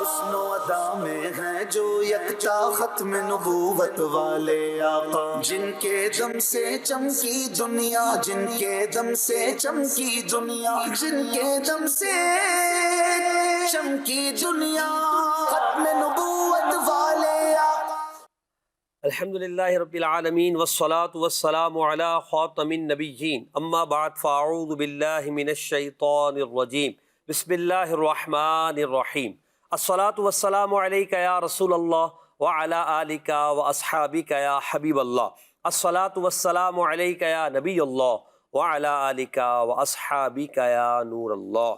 حسن و ادا میں ہیں جو یکتا ختم نبوت والے آقا، جن کے دم سے چمکی دنیا، جن کے دم سے چمکی دنیا، جن کے دم سے چمکی دنیا، ختم نبوت والے آقا۔ الحمدللہ رب العالمین والصلاة والسلام علی خاتم النبیین، اما بعد فاعوذ باللہ من الشیطان الرجیم، بسم اللہ الرحمن الرحیم۔ الصلاة والسلام علیک یا رسول اللہ وعلی آلک واصحابک یا حبیب اللہ۔ الصلاة والسلام علیک یا نبی اللہ وعلی آلک واصحابک یا نور اللہ۔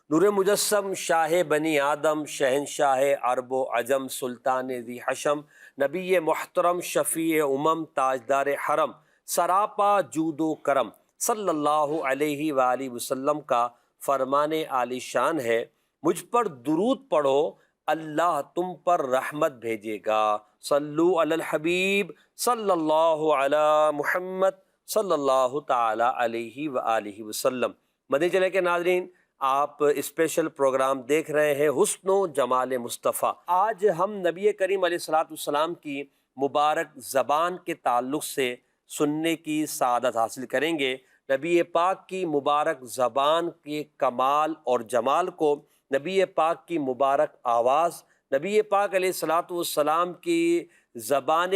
نور مجسم، شاہ بنی آدم، شہنشاہ عرب و عجم، سلطان ذی حشم، نبی محترم، شفیع امم، تاجدار حرم، سراپا جود و کرم، صلی اللہ علیہ وآلہ وسلم کا فرمان عالی شان ہے، مجھ پر درود پڑھو اللہ تم پر رحمت بھیجے گا۔ صلو علی الحبیب صلی اللہ علی محمد صلی اللہ تعالی علیہ وآلہ وسلم۔ مدنی چینل کے ناظرین، آپ اسپیشل پروگرام دیکھ رہے ہیں حسن و جمال مصطفیٰ۔ آج ہم نبی کریم علیہ السلام کی مبارک زبان کے تعلق سے سننے کی سعادت حاصل کریں گے۔ نبی پاک کی مبارک زبان کے کمال اور جمال کو، نبی پاک کی مبارک آواز، نبی پاک علیہ السلام کی زبان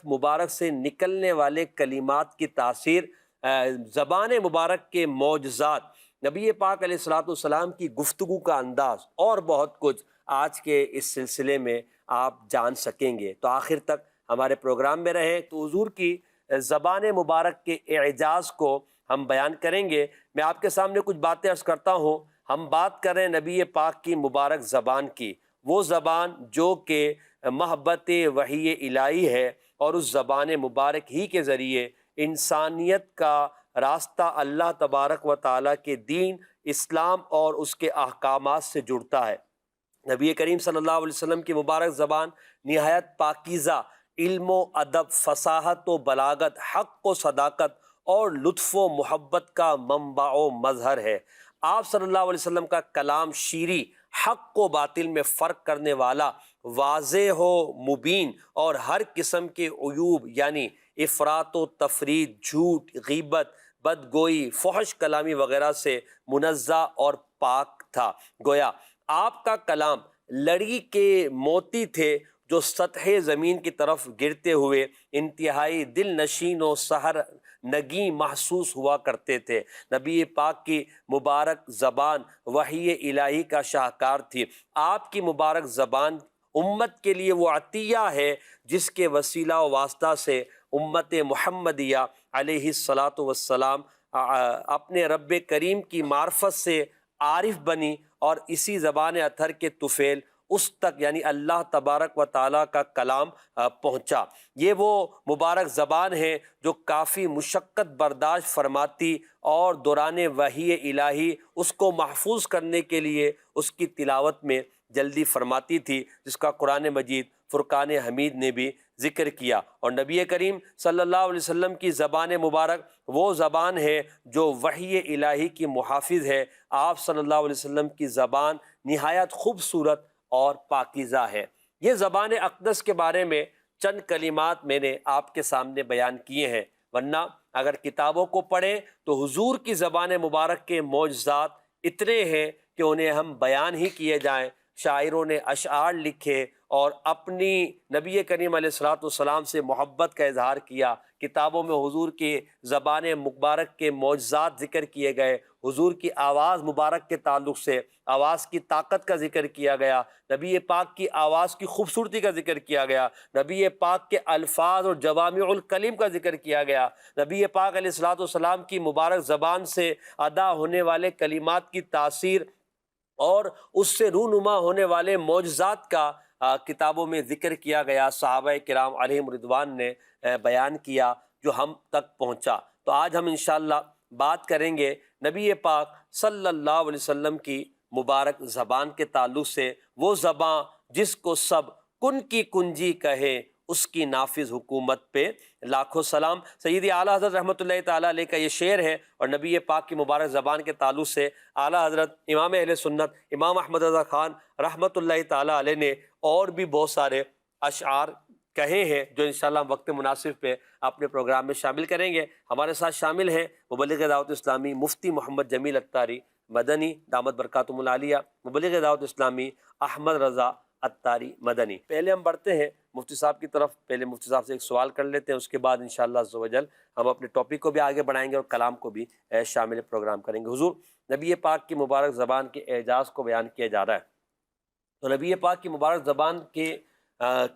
مبارک سے نکلنے والے کلمات کی تاثیر، زبان مبارک کے معجزات، نبی پاک علیہ السلام کی گفتگو کا انداز اور بہت کچھ آج کے اس سلسلے میں آپ جان سکیں گے۔ تو آخر تک ہمارے پروگرام میں رہیں۔ تو حضور کی زبان مبارک کے اعجاز کو ہم بیان کریں گے۔ میں آپ کے سامنے کچھ باتیں عرض کرتا ہوں۔ ہم بات کر رہے ہیں نبی پاک کی مبارک زبان کی، وہ زبان جو کہ محبت وحی الہی ہے، اور اس زبان مبارک ہی کے ذریعے انسانیت کا راستہ اللہ تبارک و تعالیٰ کے دین اسلام اور اس کے احکامات سے جڑتا ہے۔ نبی کریم صلی اللہ علیہ وسلم کی مبارک زبان نہایت پاکیزہ، علم و ادب، فصاحت و بلاغت، حق و صداقت اور لطف و محبت کا منبع و مظہر ہے۔ آپ صلی اللہ علیہ وسلم کا کلام شیریں، حق و باطل میں فرق کرنے والا، واضح و مبین، اور ہر قسم کے عیوب یعنی افراط و تفرید، جھوٹ، غیبت، بدگوئی، فحش کلامی وغیرہ سے منزہ اور پاک تھا۔ گویا آپ کا کلام لڑی کے موتی تھے جو سطح زمین کی طرف گرتے ہوئے انتہائی دل نشین و سحر نگیں محسوس ہوا کرتے تھے۔ نبی پاک کی مبارک زبان وحی الہی کا شاہکار تھی۔ آپ کی مبارک زبان امت کے لیے وہ عطیہ ہے جس کے وسیلہ و واسطہ سے امت محمدیہ علیہ السلام اپنے رب کریم کی معرفت سے عارف بنی، اور اسی زبان اطہر کے طفیل اس تک یعنی اللہ تبارک و تعالیٰ کا کلام پہنچا۔ یہ وہ مبارک زبان ہے جو کافی مشقت برداشت فرماتی، اور دوران وحی الہی اس کو محفوظ کرنے کے لیے اس کی تلاوت میں جلدی فرماتی تھی، جس کا قرآن مجید فرقان حمید نے بھی ذکر کیا۔ اور نبی کریم صلی اللہ علیہ وسلم کی زبان مبارک وہ زبان ہے جو وحی الہی کی محافظ ہے۔ آپ صلی اللہ علیہ وسلم کی زبان نہایت خوبصورت اور پاکیزہ ہے۔ یہ زبان اقدس کے بارے میں چند کلمات میں نے آپ کے سامنے بیان کیے ہیں، ورنہ اگر کتابوں کو پڑھیں تو حضور کی زبان مبارک کے معجزات اتنے ہیں کہ انہیں ہم بیان ہی کیے جائیں۔ شاعروں نے اشعار لکھے اور اپنی نبی کریم علیہ السلام سے محبت کا اظہار کیا۔ کتابوں میں حضور کی زبان مبارک کے معجزات ذکر کیے گئے، حضور کی آواز مبارک کے تعلق سے آواز کی طاقت کا ذکر کیا گیا، نبی پاک کی آواز کی خوبصورتی کا ذکر کیا گیا، نبی پاک کے الفاظ اور جوامع الکلم کا ذکر کیا گیا، نبی پاک علیہ السلام کی مبارک زبان سے ادا ہونے والے کلمات کی تاثیر اور اس سے رونما ہونے والے معجزات کا کتابوں میں ذکر کیا گیا، صحابہ کرام علیہم رضوان نے بیان کیا، جو ہم تک پہنچا۔ تو آج ہم انشاءاللہ بات کریں گے نبی پاک صلی اللہ علیہ وسلم کی مبارک زبان کے تعلق سے، وہ زبان جس کو سب کن کی کنجی کہے، اس کی نافذ حکومت پہ لاکھوں سلام۔ سیدی اعلیٰ حضرت رحمۃ اللہ تعالیٰ علیہ کا یہ شعر ہے، اور نبی پاک کی مبارک زبان کے تعلق سے اعلیٰ حضرت امام اہل سنت امام احمد رضا خان رحمۃ اللہ تعالیٰ علیہ نے اور بھی بہت سارے اشعار کہے ہیں، جو انشاءاللہ ہم وقت مناسب پہ اپنے پروگرام میں شامل کریں گے۔ ہمارے ساتھ شامل ہیں مبلغ دعوت اسلامی مفتی محمد جمیل اتاری مدنی دامت برکاتہم العالیہ، مبلغ دعوت اسلامی احمد رضا اتاری مدنی۔ پہلے ہم بڑھتے ہیں مفتی صاحب کی طرف، پہلے مفتی صاحب سے ایک سوال کر لیتے ہیں، اس کے بعد انشاءاللہ عز و جل ہم اپنے ٹاپک کو بھی آگے بڑھائیں گے اور کلام کو بھی شامل پروگرام کریں گے۔ حضور، نبی پاک کی مبارک زبان کے اعجاز کو بیان کیا جا رہا ہے، تو نبی پاک کی مبارک زبان کے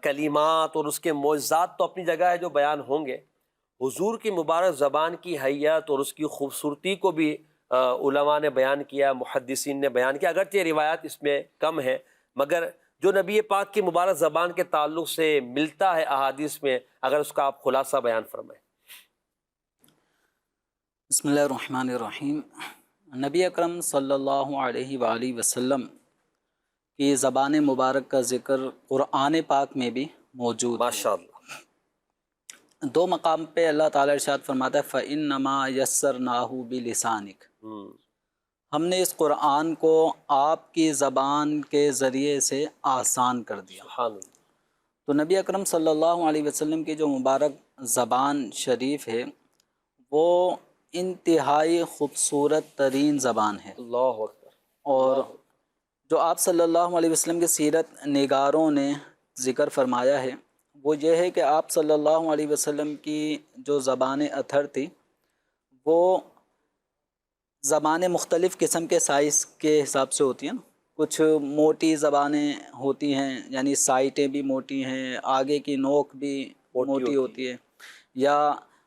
کلمات اور اس کے معجزات تو اپنی جگہ ہے جو بیان ہوں گے، حضور کی مبارک زبان کی حیت اور اس کی خوبصورتی کو بھی علماء نے بیان کیا، محدثین نے بیان کیا، اگرچہ روایات اس میں کم ہے، مگر جو نبی پاک کی مبارک زبان کے تعلق سے ملتا ہے احادیث میں، اگر اس کا آپ خلاصہ بیان فرمائیں۔ بسم اللہ الرحمن الرحیم۔ نبی اکرم صلی اللہ علیہ وآلہ وسلم کی زبان مبارک کا ذکر قرآن پاک میں بھی موجود ہے۔ ماشاءاللہ۔ دو مقام پہ اللہ تعالیٰ ارشاد فرماتا ہے فَإِنَّمَا يَسَّرْنَاهُ بِلِسَانِكَ، ہم نے اس قرآن کو آپ کی زبان کے ذریعے سے آسان کر دیا۔ سبحان اللہ۔ تو نبی اکرم صلی اللہ علیہ وسلم کی جو مبارک زبان شریف ہے وہ انتہائی خوبصورت ترین زبان ہے، اللہ اکبر۔ اور جو آپ صلی اللہ علیہ وسلم کے سیرت نگاروں نے ذکر فرمایا ہے وہ یہ ہے کہ آپ صلی اللہ علیہ وسلم کی جو زبان اطہر تھی وہ زبانیں مختلف قسم کے سائز کے حساب سے ہوتی ہیں، کچھ موٹی زبانیں ہوتی ہیں، یعنی سائٹیں بھی موٹی ہیں، آگے کی نوک بھی موٹی ہوتی ہے، یا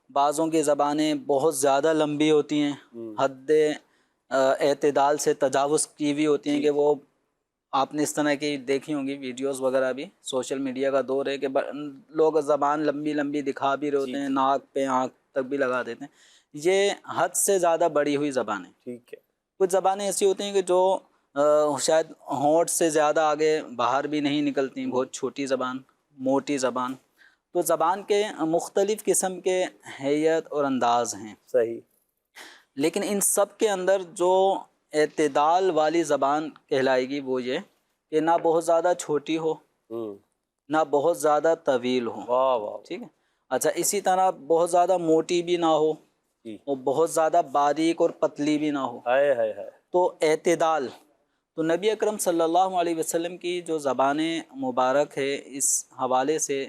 بعضوں کی زبانیں بہت زیادہ لمبی ہوتی ہیں، حد اعتدال سے تجاوز کی ہوئی ہوتی ہیں، کہ وہ آپ نے اس طرح کی دیکھی ہوں گی ویڈیوز وغیرہ بھی، سوشل میڈیا کا دور ہے کہ لوگ زبان لمبی لمبی دکھا بھی رہے ہوتے ہیں، ناک پہ آنکھ تک بھی لگا دیتے ہیں، یہ حد سے زیادہ بڑی ہوئی زبانیں۔ ٹھیک ہے۔ کچھ زبانیں ایسی ہوتی ہیں کہ جو شاید ہونٹ سے زیادہ آگے باہر بھی نہیں نکلتی، بہت چھوٹی زبان، موٹی زبان۔ تو زبان کے مختلف قسم کے حیت اور انداز ہیں، صحیح۔ لیکن ان سب کے اندر جو اعتدال والی زبان کہلائے گی وہ یہ کہ نہ بہت زیادہ چھوٹی ہو نہ بہت زیادہ طویل ہو۔ واہ واہ۔ ٹھیک ہے، اچھا، اسی طرح بہت زیادہ موٹی بھی نہ ہو اور بہت زیادہ باریک اور پتلی بھی نہ ہو، ہائے ہائے ہائے۔ تو اعتدال۔ تو نبی اکرم صلی اللہ علیہ وسلم کی جو زبان مبارک ہے، اس حوالے سے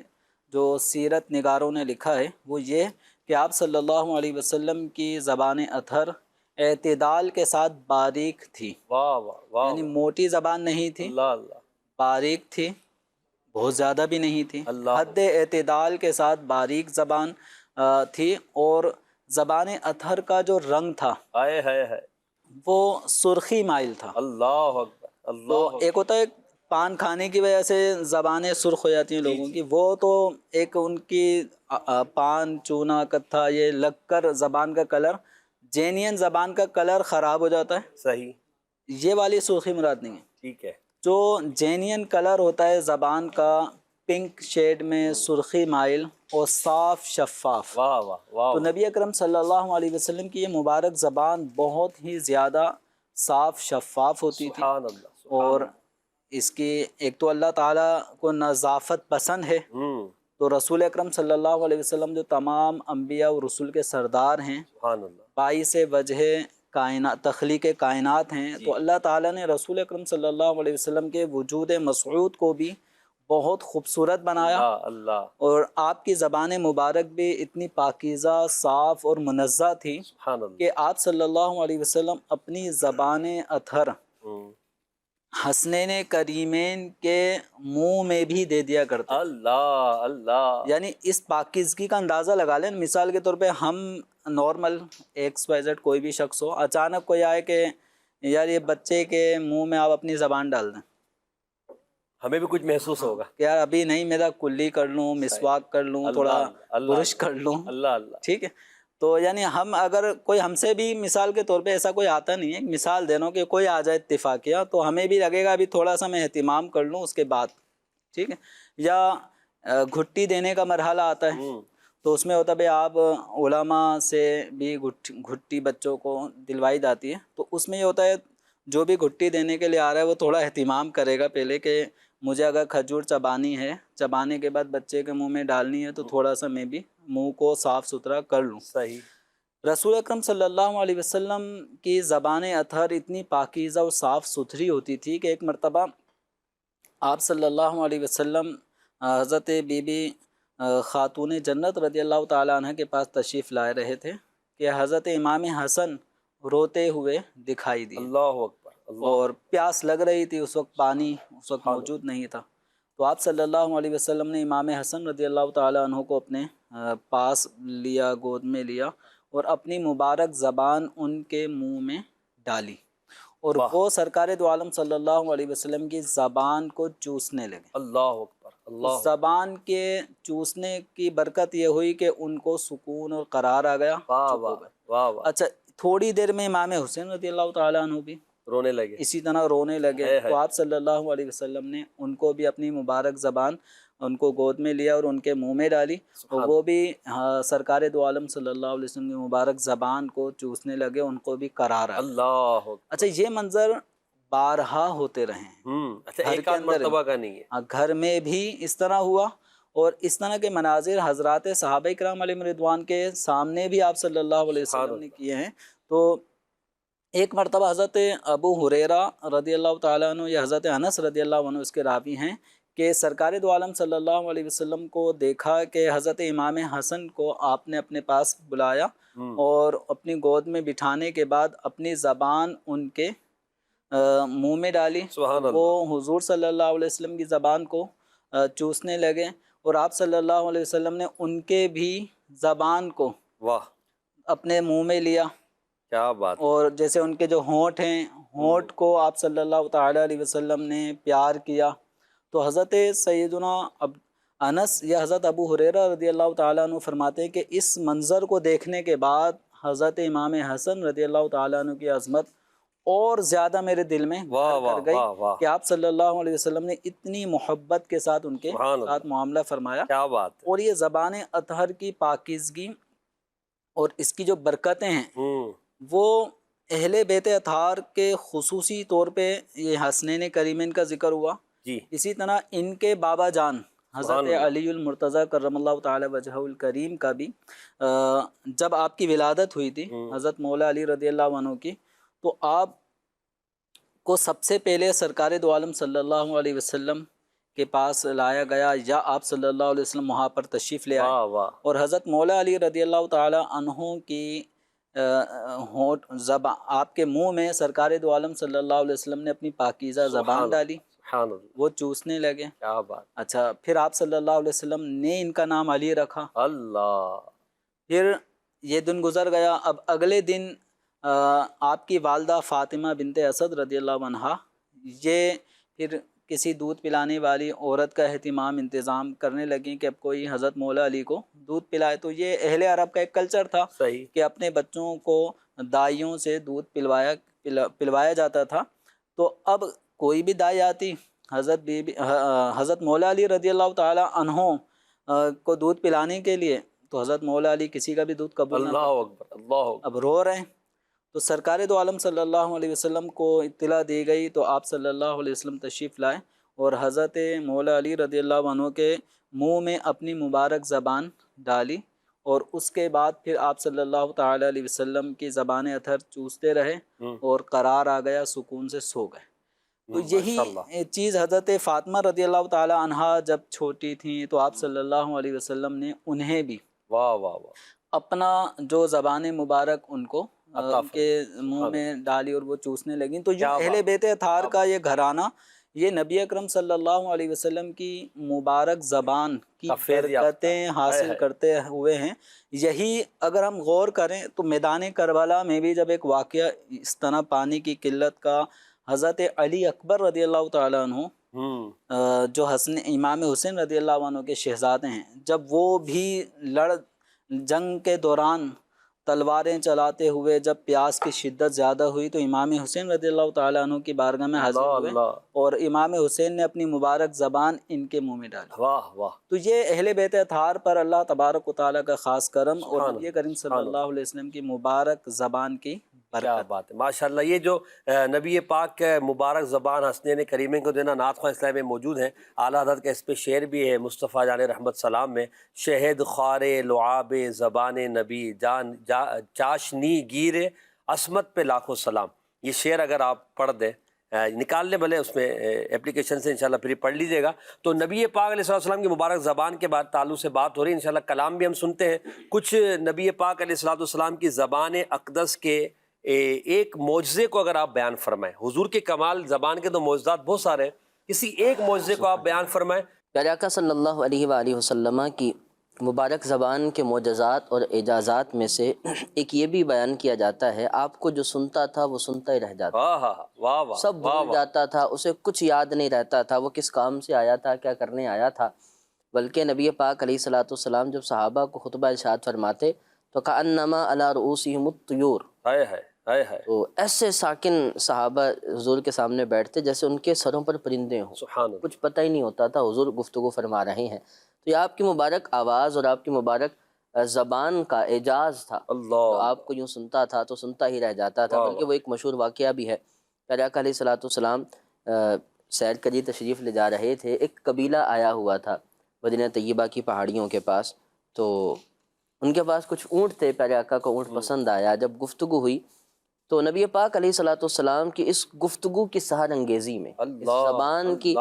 جو سیرت نگاروں نے لکھا ہے وہ یہ کہ آپ صلی اللہ علیہ وسلم کی زبان اطہر اعتدال کے ساتھ باریک تھی، واہ واہ واہ۔ یعنی موٹی زبان نہیں تھی، اللہ اللہ۔ باریک تھی، بہت زیادہ بھی نہیں تھی، اللہ۔ حد اعتدال کے ساتھ باریک زبان تھی، اور زبان اطہر کا جو رنگ تھا ہائے ہائے ہائے۔ وہ سرخی مائل تھا۔ اللہ اکبر۔ تو اللہ ایک ہوتا ہے پان کھانے کی وجہ سے زبانیں سرخ ہو جاتی ہیں لوگوں کی، وہ تو ایک ان کی پان چونا کتھا یہ لگ کر زبان کا کلر، جینین زبان کا کلر خراب ہو جاتا ہے، صحیح۔ یہ والی سرخی مراد نہیں ہے۔ ٹھیک ہے۔ جو جینین کلر ہوتا ہے زبان کا پنک شیڈ میں سرخی مائل اور صاف شفاف، واہ واہ واہ۔ تو نبی اکرم صلی اللہ علیہ وسلم کی یہ مبارک زبان بہت ہی زیادہ صاف شفاف ہوتی تھی، سبحان اللہ۔ اور اس کی ایک تو اللہ تعالیٰ کو نظافت پسند ہے، تو رسول اکرم صلی اللہ علیہ وسلم جو تمام انبیاء و رسول کے سردار ہیں، سبحان اللہ۔ باعث وجہ کائنات تخلیق کائنات ہیں، تو اللہ تعالیٰ نے رسول اکرم صلی اللہ علیہ وسلم کے وجود مسعود کو بھی بہت خوبصورت بنایا، اللہ۔ اور آپ کی زبان مبارک بھی اتنی پاکیزہ، صاف اور منزہ تھی سبحان اللہ۔ کہ آپ صلی اللہ علیہ وسلم اپنی زبان اطہر حسنین کریمین کے منہ میں بھی دے دیا کرتے، اللہ اللہ۔ یعنی اس پاکیزگی کا اندازہ لگا لیں۔ مثال کے طور پہ ہم نارمل XYZ کوئی بھی شخص ہو، اچانک کوئی آئے کہ یار یہ بچے کے منہ میں آپ اپنی زبان ڈال دیں، ہمیں بھی کچھ محسوس ہوگا کہ یار ابھی نہیں، میرا کلی کر لوں، مسواک کر لوں، تھوڑا برش کر لوں، اللہ اللہ۔ ٹھیک ہے، تو یعنی ہم اگر کوئی ہم سے بھی مثال کے طور پہ ایسا کوئی آتا نہیں ہے، مثال دے رہا ہوں کہ کوئی آ جائے اتفاقیہ، تو ہمیں بھی لگے گا ابھی تھوڑا سا میں اہتمام کر لوں اس کے بعد، ٹھیک ہے، یا گھٹی دینے کا مرحلہ آتا ہے تو اس میں ہوتا ہے بھائی آپ علماء سے بھی گھٹی بچوں کو دلوائی جاتی ہے. تو اس میں یہ ہوتا ہے جو بھی گھٹی دینے کے لیے آ رہا ہے وہ تھوڑا اہتمام کرے گا پہلے کہ مجھے اگر کھجور چبانی ہے، چبانے کے بعد بچے کے منہ میں ڈالنی ہے تو تھوڑا سا میں بھی منہ کو صاف ستھرا کر لوں. صحیح. رسول اکرم صلی اللہ علیہ وسلم کی زبان اطہر اتنی پاکیزہ اور صاف ستھری ہوتی تھی کہ ایک مرتبہ آپ صلی اللہ علیہ وسلم حضرت بی بی خاتون جنت رضی اللہ تعالیٰ عنہ کے پاس تشریف لائے رہے تھے کہ حضرت امام حسن روتے ہوئے دکھائی دیے. اللہ اکبر. اللہ. اور پیاس لگ رہی تھی، اس وقت پانی اس وقت موجود نہیں تھا. تو آپ صلی اللہ علیہ وسلم نے امام حسن رضی اللہ تعالیٰ عنہ کو اپنے پاس لیا، گود میں لیا اور اپنی مبارک زبان ان کے منہ میں ڈالی اور وہ سرکار دو عالم صلی اللہ علیہ وسلم کی زبان کو چوسنے لگے. اللہ اکبر. اللہ. زبان کے چوسنے کی برکت یہ ہوئی کہ ان کو سکون اور قرار آ گیا. واہ واہ واہ واہ. اچھا تھوڑی دیر میں امام حسین رضی اللہ تعالیٰ عنہ بھی رونے لگے، اسی طرح رونے لگے. تو آپ صلی اللہ علیہ وسلم نے ان کو بھی اپنی مبارک زبان ان کو گود میں لیا اور ان کے منہ میں ڈالی اور وہ بھی سرکار دو عالم صلی اللہ علیہ وسلم کی مبارک زبان کو چوسنے لگے، ان کو بھی قرار آ گیا. اللہ. اچھا یہ منظر بارہا ہوتے رہے ہیں. اچھا ایک آدھ مرتبہ کا نہیں ہے، گھر میں بھی اس طرح ہوا اور اس طرح کے مناظر حضرات صحابہ کرام علیہم رضوان کے سامنے بھی آپ صلی اللہ علیہ وسلم نے کیے ہیں. تو ایک مرتبہ حضرت ابو ہریرہ رضی اللہ تعالیٰ عنہ یا حضرت انس رضی اللہ عنہ اس کے راوی ہیں کہ سرکار دو عالم صلی اللہ علیہ وسلم کو دیکھا کہ حضرت امام حسن کو آپ نے اپنے پاس بلایا اور اپنی گود میں بٹھانے کے بعد اپنی زبان ان کے منہ میں ڈالی. وہ حضور صلی اللہ علیہ وسلم کی زبان کو چوسنے لگے اور آپ صلی اللہ علیہ وسلم نے ان کے بھی زبان کو اپنے منہ میں لیا. کیا بات. اور جیسے ان کے جو ہونٹ ہیں، ہونٹ کو آپ صلی اللہ تعالیٰ علیہ وسلم نے پیار کیا. تو حضرت سیدنا انس یا حضرت ابو ہریرہ رضی اللہ تعالیٰ عنہ فرماتے ہیں کہ اس منظر کو دیکھنے کے بعد حضرت امام حسن رضی اللہ تعالیٰ عنہ کی عظمت اور زیادہ میرے دل میں گھر کر گئی کہ آپ صلی اللہ علیہ وسلم نے اتنی محبت کے ساتھ ان کے ساتھ معاملہ فرمایا. کیا بات. اور یہ زبان اطہر کی پاکیزگی اور اس کی جو برکتیں ہیں وہ اہل بیت اطہار کے خصوصی طور پہ یہ حسنین کریمین کا ذکر ہوا. اسی طرح ان کے بابا جان حضرت علی المرتضیٰ کرم اللہ تعالی وجہہ الکریم کا بھی جب آپ کی ولادت ہوئی تھی حضرت مولا علی رضی اللہ عنہ کی، تو آپ کو سب سے پہلے سرکار دو عالم صلی اللہ علیہ وسلم کے پاس لایا گیا یا آپ صلی اللہ علیہ وسلم وہاں پر تشریف لے آئے اور حضرت مولا علی رضی اللہ تعالی عنہ کی آپ کے منہ میں سرکار دو عالم صلی اللہ علیہ وسلم نے اپنی پاکیزہ زبان ڈالی، وہ چوسنے لگے. کیا بات. اچھا پھر آپ صلی اللہ علیہ وسلم نے ان کا نام علی رکھا. اللہ. پھر یہ دن گزر گیا. اب اگلے دن آپ کی والدہ فاطمہ بنت اسد رضی اللہ عنہا یہ پھر کسی دودھ پلانے والی عورت کا انتظام کرنے لگیں کہ اب کوئی حضرت مولا علی کو دودھ پلائے. تو یہ اہل عرب کا ایک کلچر تھا کہ اپنے بچوں کو دائیوں سے دودھ پلوایا جاتا تھا. تو اب کوئی بھی دائی آتی حضرت مولا علی رضی اللہ تعالی عنہ کو دودھ پلانے کے لیے تو حضرت مولا علی کسی کا بھی دودھ قبول نہ کرتے. اب رو رہے ہیں تو سرکار دو عالم صلی اللہ علیہ وسلم کو اطلاع دی گئی تو آپ صلی اللہ علیہ وسلم تشریف لائے اور حضرت مولا علی رضی اللہ عنہ کے منہ میں اپنی مبارک زبان ڈالی اور اس کے بعد پھر آپ صلی اللہ تعالی علیہ وسلم کی زبان اطہر چوستے رہے اور قرار آ گیا، سکون سے سو گئے. تو یہی چیز حضرت فاطمہ رضی اللہ تعالی عنہا جب چھوٹی تھیں تو آپ صلی اللہ علیہ وسلم نے انہیں بھی اپنا جو زبان مبارک ان کو ان کے منہ میں ڈالی اور وہ چوسنے لگیں. تو جو اہل بیت اطہار کا یہ گھرانہ یہ نبی اکرم صلی اللہ علیہ وسلم کی مبارک زبان کی برکتیں حاصل کرتے ہوئے ہیں. یہی اگر ہم غور کریں تو میدان کربلا میں بھی جب ایک واقعہ اس طرح پانی کی قلت کا حضرت علی اکبر رضی اللہ تعالیٰ عنہ جو امام حسین رضی اللہ عنہ کے شہزادے ہیں، جب وہ بھی جنگ کے دوران تلواریں چلاتے ہوئے جب پیاس کی شدت زیادہ ہوئی تو امام حسین رضی اللہ تعالیٰ عنہ کی بارگاہ میں حاضر ہوئے اور امام حسین نے اپنی مبارک زبان ان کے منہ میں ڈالی۔ واہ واہ، تو یہ اہل بیت اطہار پر اللہ تبارک و تعالیٰ کا خاص کرم اور نبی کریم صلی اللہ علیہ وسلم کی مبارک زبان کی کیا برکت۔ بات ہے، ماشاءاللہ۔ یہ جو نبی پاک کے مبارک زبان حسنین کریمین کو دینا نعت خواہ اسلام میں موجود ہیں، اعلیٰ حضرت کا اس پہ شعر بھی ہے مصطفیٰ جان رحمت سلام میں، شہد خوار لعاب زبان نبی جان چاشنی گیر عصمت پہ لاکھوں سلام۔ یہ شعر اگر آپ پڑھ دیں، نکال لیں بھلے اس میں اپلیکیشن سے، انشاءاللہ پھر پڑھ لیجئے گا۔ تو نبی پاک علیہ السلام کی مبارک زبان کے بعد تعلق سے بات ہو رہی ہے، انشاءاللہ کلام بھی ہم سنتے ہیں۔ کچھ نبی پاک علیہ السلام کی زبان اقدس کے ایک معجزے کو اگر آپ بیان فرمائیں، حضور کے کمال زبان کے تو معجزات بہت سارے ہیں، کسی ایک معجزے کو آپ بیان فرمائیں۔ پیارے آقا صلی اللہ علیہ وآلہ وسلم کی مبارک زبان کے معجزات اور اعجازات میں سے ایک یہ بھی بیان کیا جاتا ہے، آپ کو جو سنتا تھا وہ سنتا ہی رہ جاتا، واہ واہ واہ، سب بھول جاتا تھا، اسے کچھ یاد نہیں رہتا تھا وہ کس کام سے آیا تھا، کیا کرنے آیا تھا۔ بلکہ نبی پاک علیہ السلام جب صحابہ کو خطبہ ارشاد فرماتے تو کأنما علی رؤوسہم الطیور، ہائے ہائے ہائے ہائے، تو ایسے ساکن صحابہ حضور کے سامنے بیٹھتے جیسے ان کے سروں پر پرندے ہوں، سبحان اللہ۔ کچھ پتہ ہی نہیں ہوتا تھا حضور گفتگو فرما رہے ہیں۔ تو یہ آپ کی مبارک آواز اور آپ کی مبارک زبان کا اعجاز تھا، تو اللہ، آپ کو یوں سنتا تھا تو سنتا ہی رہ جاتا تھا۔ بلکہ وہ ایک مشہور واقعہ بھی ہے، پیارے آقا علیہ السلام سیر کری تشریف لے جا رہے تھے، ایک قبیلہ آیا ہوا تھا مدینہ طیبہ کی پہاڑیوں کے پاس، تو ان کے پاس کچھ اونٹ تھے، پیارے آقا کو اونٹ پسند آیا۔ جب گفتگو ہوئی تو نبی پاک علیہ السلام کی اس گفتگو کی سحر انگیزی میں، اس زبان کی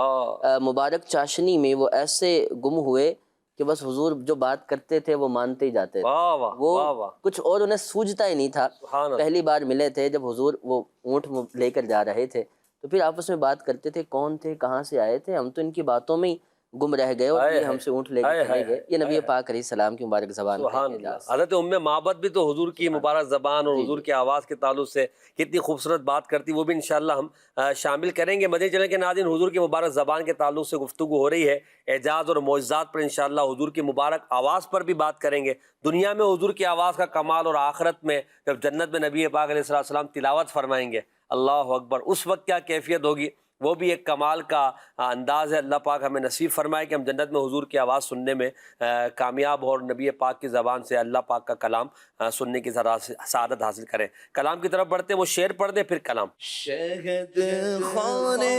مبارک چاشنی میں وہ ایسے گم ہوئے کہ بس حضور جو بات کرتے تھے وہ مانتے ہی جاتے تھے، واہ واہ واہ وہ واہ، کچھ اور انہیں سوجھتا ہی نہیں تھا۔ سبحان اللہ۔ پہلی بار ملے تھے جب حضور وہ اونٹ لے کر جا رہے تھے تو پھر آپس میں بات کرتے تھے، کون تھے، کہاں سے آئے تھے، ہم تو ان کی باتوں میں ہی گم رہ گئے اور یہ ہم سے اونٹ لے کے چلے گئے۔ یہ نبی پاک علیہ السلام کی مبارک زبان کا سبحان اعجاز۔ اللہ۔ حضرت ام معبد بھی تو حضور کی مبارک زبان اور حضور کی آواز کے تعلق سے کتنی خوبصورت بات کرتی، وہ بھی انشاءاللہ ہم شامل کریں گے۔ مدنی چینل کے ناظرین، حضور کی مبارک زبان کے تعلق سے گفتگو ہو رہی ہے، اعجاز اور معجزات پر انشاءاللہ حضور کی مبارک آواز پر بھی بات کریں گے۔ دنیا میں حضور کی آواز کا کمال اور آخرت میں جب جنت میں نبی پاک علیہ السلام تلاوت فرمائیں گے، اللہ اکبر، اس وقت کیا کیفیت ہوگی، وہ بھی ایک کمال کا انداز ہے۔ اللہ پاک ہمیں نصیب فرمائے کہ ہم جنت میں حضور کی آواز سننے میں کامیاب ہو اور نبی پاک کی زبان سے اللہ پاک کا کلام سننے کی سعادت حاصل کریں۔ کلام کی طرف بڑھتے، وہ شعر پڑھ دیں پھر کلام۔ شہد خانے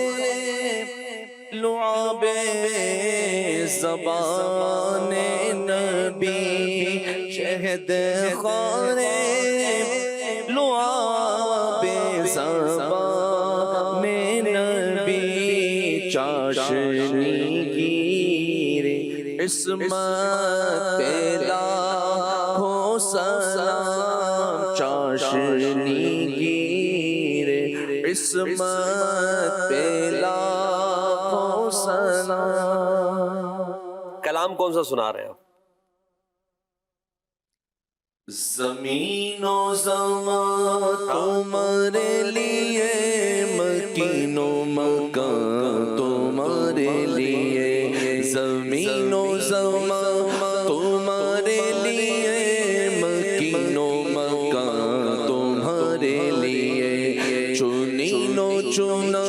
لعاب زبان نبی، شہد خانے لعاب زبان نبی، چاشنی گیر عصمت پہ لاکھوں سلام، چاشنی گیر عصمت پہ لاکھوں سلام۔ کلام کون سا سنا رہے ہیں آپ؟ زمین و زمان تمہارے لیے، مکین و مکان تمہارے لیے، زمین و زمان تمہارے لیے، مکین و مکان تمہارے لیے، چنین و چنا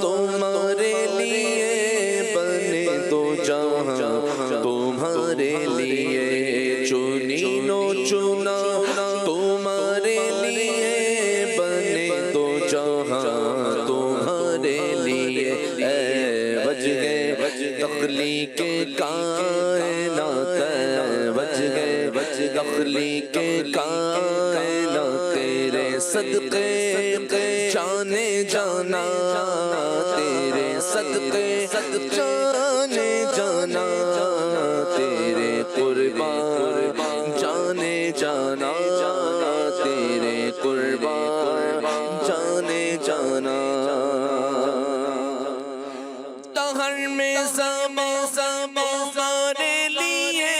تمہارے لیے، بنے دو جہاں تمہارے لیے، چنین و چنا تمہارے لیے، بنے دو جہاں تمہارے لیے، اے وجہ تخلیق کائنات، وجہ تخلیق کائنات، تیرے صدقے جانے جانا، تیرے صدقے جانے جانا، تیرے قربان جانے جانا، تیرے قربان جانے جانا۔ دہر میں زمان تمہارے لیے،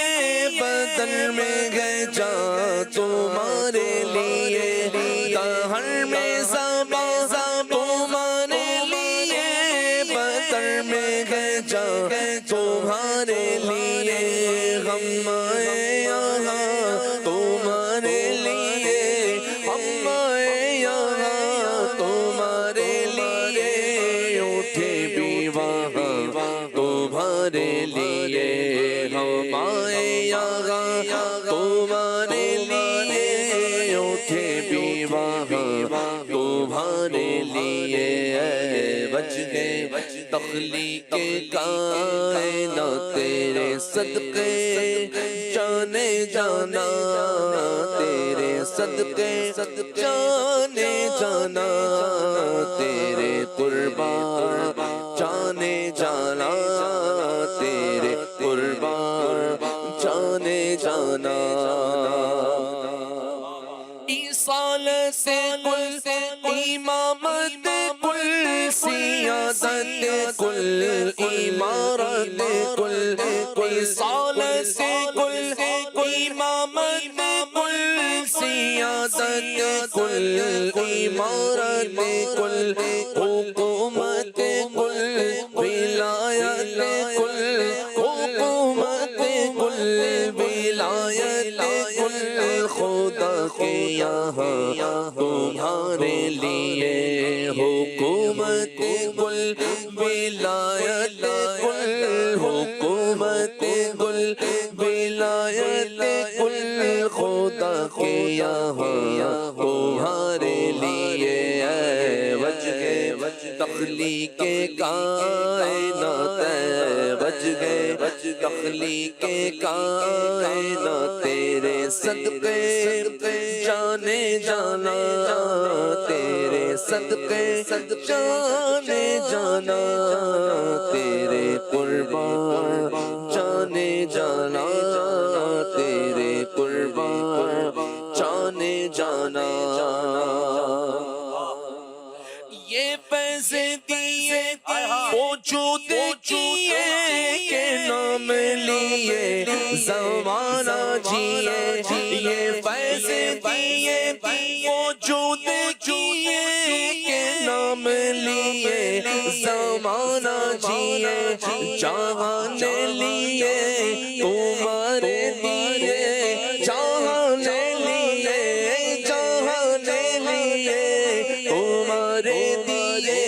بدن میں گئے جان تمہارے لیے، دہر میں زمان تمہارے لیے، بدن میں گئے جان تمہارے لیے، غم آئے یہاں تمہارے لیے، تمہارے لیے ہم آئے یہاں تمہارے لیے اٹھے بھی وہاں تمہارے لیے بچ گئے تخلیق کائنات تیرے صدقے جانے جانا تیرے صدقے جانے جانا تیرے قربان جانے جانا تیرے قربان جانے جانا ایصال سے کل امامت کل سیادت کل امارت کل ایصال سے کل امامت کل سیادت کل امارت کل حکومت کل ولایت کل حکومت کل ولایت کل خدا کے یہاں تمہارے لیے حکومت کل ولایت کل حکومت کل ولایت کل خدا کے یہاں تمہارے لیے وجہ تخلیق کائنات بچ گئے تخلیق کائنات تیرے صدقے جانے جانا تیرے صدقے جانے جانا تیرے قربان جانے جانا تیرے قربان جانے جانا یہ پیسے دیے وجود کیے کہ نام لیے زمانہ جیے یہ پیسے دیے وجود کیے کہ نام لیے زمانہ جیے جہان لیے تمہارے دیے جہان لیے جہان لیے تمہارے دیے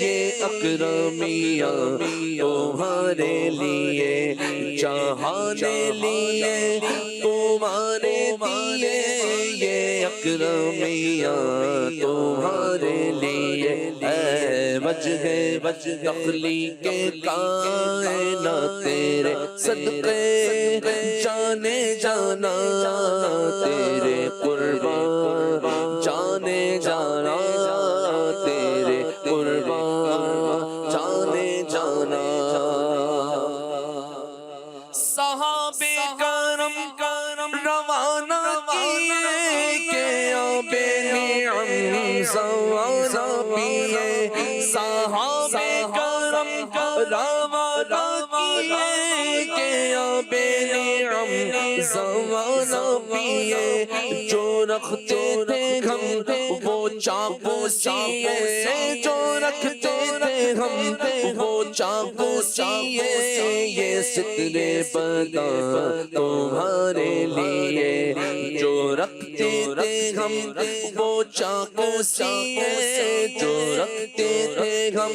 یہ اکرمیاں تمہارے لیے جہان لیے تمہارے دیے یہ اکرمیاں تمہارے لیے اے وجہ تخلیق کائنات تیرے صدقے جانے جانا تیرے قربان جانے جانا تیرے قربان جانے جانا صحابہ کرم روانہ کیے کہ آب نعم زوانہ پیے صحابہ کرم روانہ کیے کہ آب نعم زوانہ پیے جو رکھتے تھے ہم وہ چاقو سیے جو رکھتے تھے ہم وہ چاقو سیے یہ سترے بداں تمہارے لیے جو رکھتے تھے ہم وہ چاقو سیے جو رکھتے تھے ہم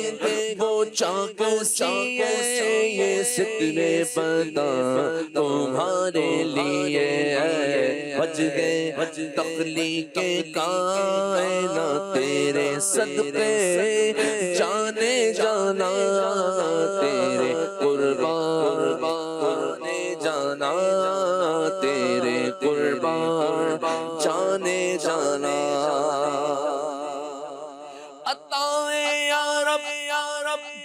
وہ چاقو سیے یہ سترے بداں تمہارے لیے بچ گئے تخلیق کائنات تیرے صدقے جانے جانا تیرے قربان جانے جانا تیرے قربان جانے جانا عطائے یا رب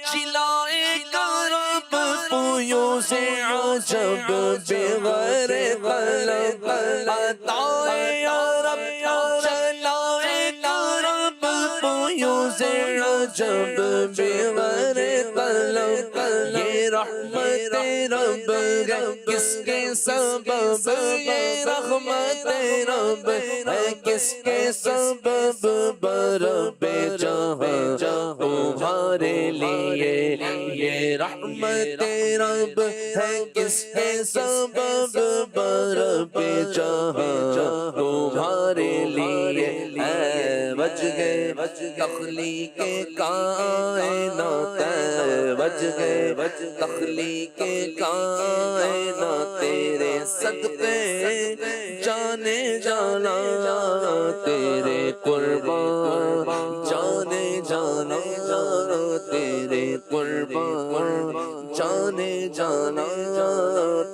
جلائے کا رب پویوں سے عجب بغیر طلب عطائے یا رب جلائے کا رب پویوں سے عجب بغیر طلب یہ رحمت رب ہے کس کے سبب یہ رحمت رب ہے کس کے سبب برب جہاں تمہارے لیے لیے یہ رحمت رب ہے کس کے سبب برب جہاں تمہارے لیے ہے وجہ تخلیق کائنات وجہ تخلیق کائنات تیرے صدقے جانے جانا تیرے قربان جانے جانا تیرے قربان جانے جانا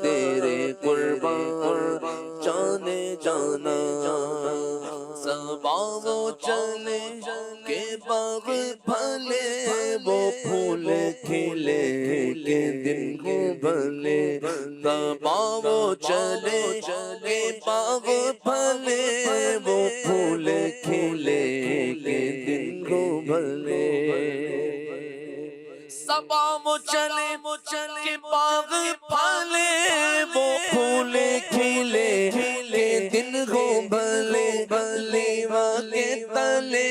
تیرے قربان جانے جانا سبا وہ چلے کے باغ پھلے وہ پھول کھلے کے دن کو بھلے سبا وہ چلے کے باغ پھلے وہ پھول کھلے کے دن کو بھلے سبا وہ چلے کے باغ پھلے وہ پھول کھلے کے دن کو بھلے لیوا کے تلے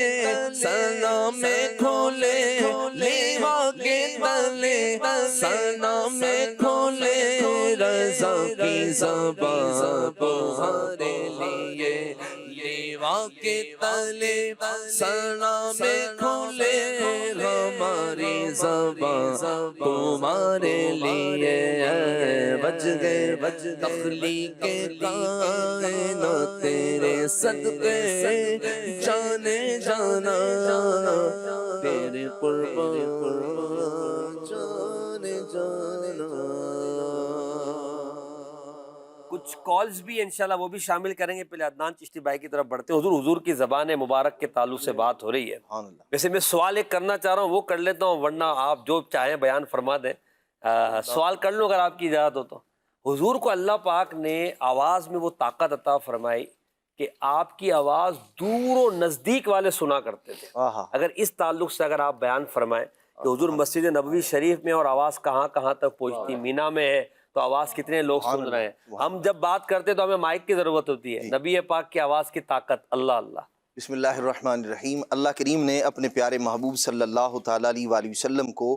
سنا میں کھولے لیوا کے تلے سنا میں کھولے رضا کی زبان تمہارے لیے لیوا کے تلے سنا میں کھولے ہماری زبان تمہارے لیے بچ گئے تخلیق کائنات تیرے صدقے جانے جانا تیرے قربان جانے جانا. کچھ کالز بھی انشاءاللہ وہ بھی شامل کریں گے. پہلے عدنان چشتی بھائی کی طرف بڑھتے ہیں. حضور کی زبان مبارک کے تعلق سے بات ہو رہی ہے. ویسے میں سوال ایک کرنا چاہ رہا ہوں وہ کر لیتا ہوں ورنہ آپ جو چاہیں بیان فرما دیں. سوال کر لوں اگر آپ کی اجازت ہو تو. حضور کو اللہ پاک نے آواز میں وہ طاقت عطا فرمائی کہ آپ کی آواز دور و نزدیک والے سنا کرتے تھے. اگر اس تعلق سے اگر آپ بیان فرمائیں کہ حضور مسجد نبوی شریف میں اور آواز کہاں کہاں تک پہنچتی, مینا میں ہے تو آواز کتنے لوگ سن رہے ہیں. ہم جب بات کرتے تو ہمیں مائک کی ضرورت ہوتی ہے. نبی پاک کی آواز کی طاقت. اللہ اللہ. بسم اللہ الرحمن الرحیم. اللہ کریم نے اپنے پیارے محبوب صلی اللہ تعالیٰ علیہ وآلہ وسلم کو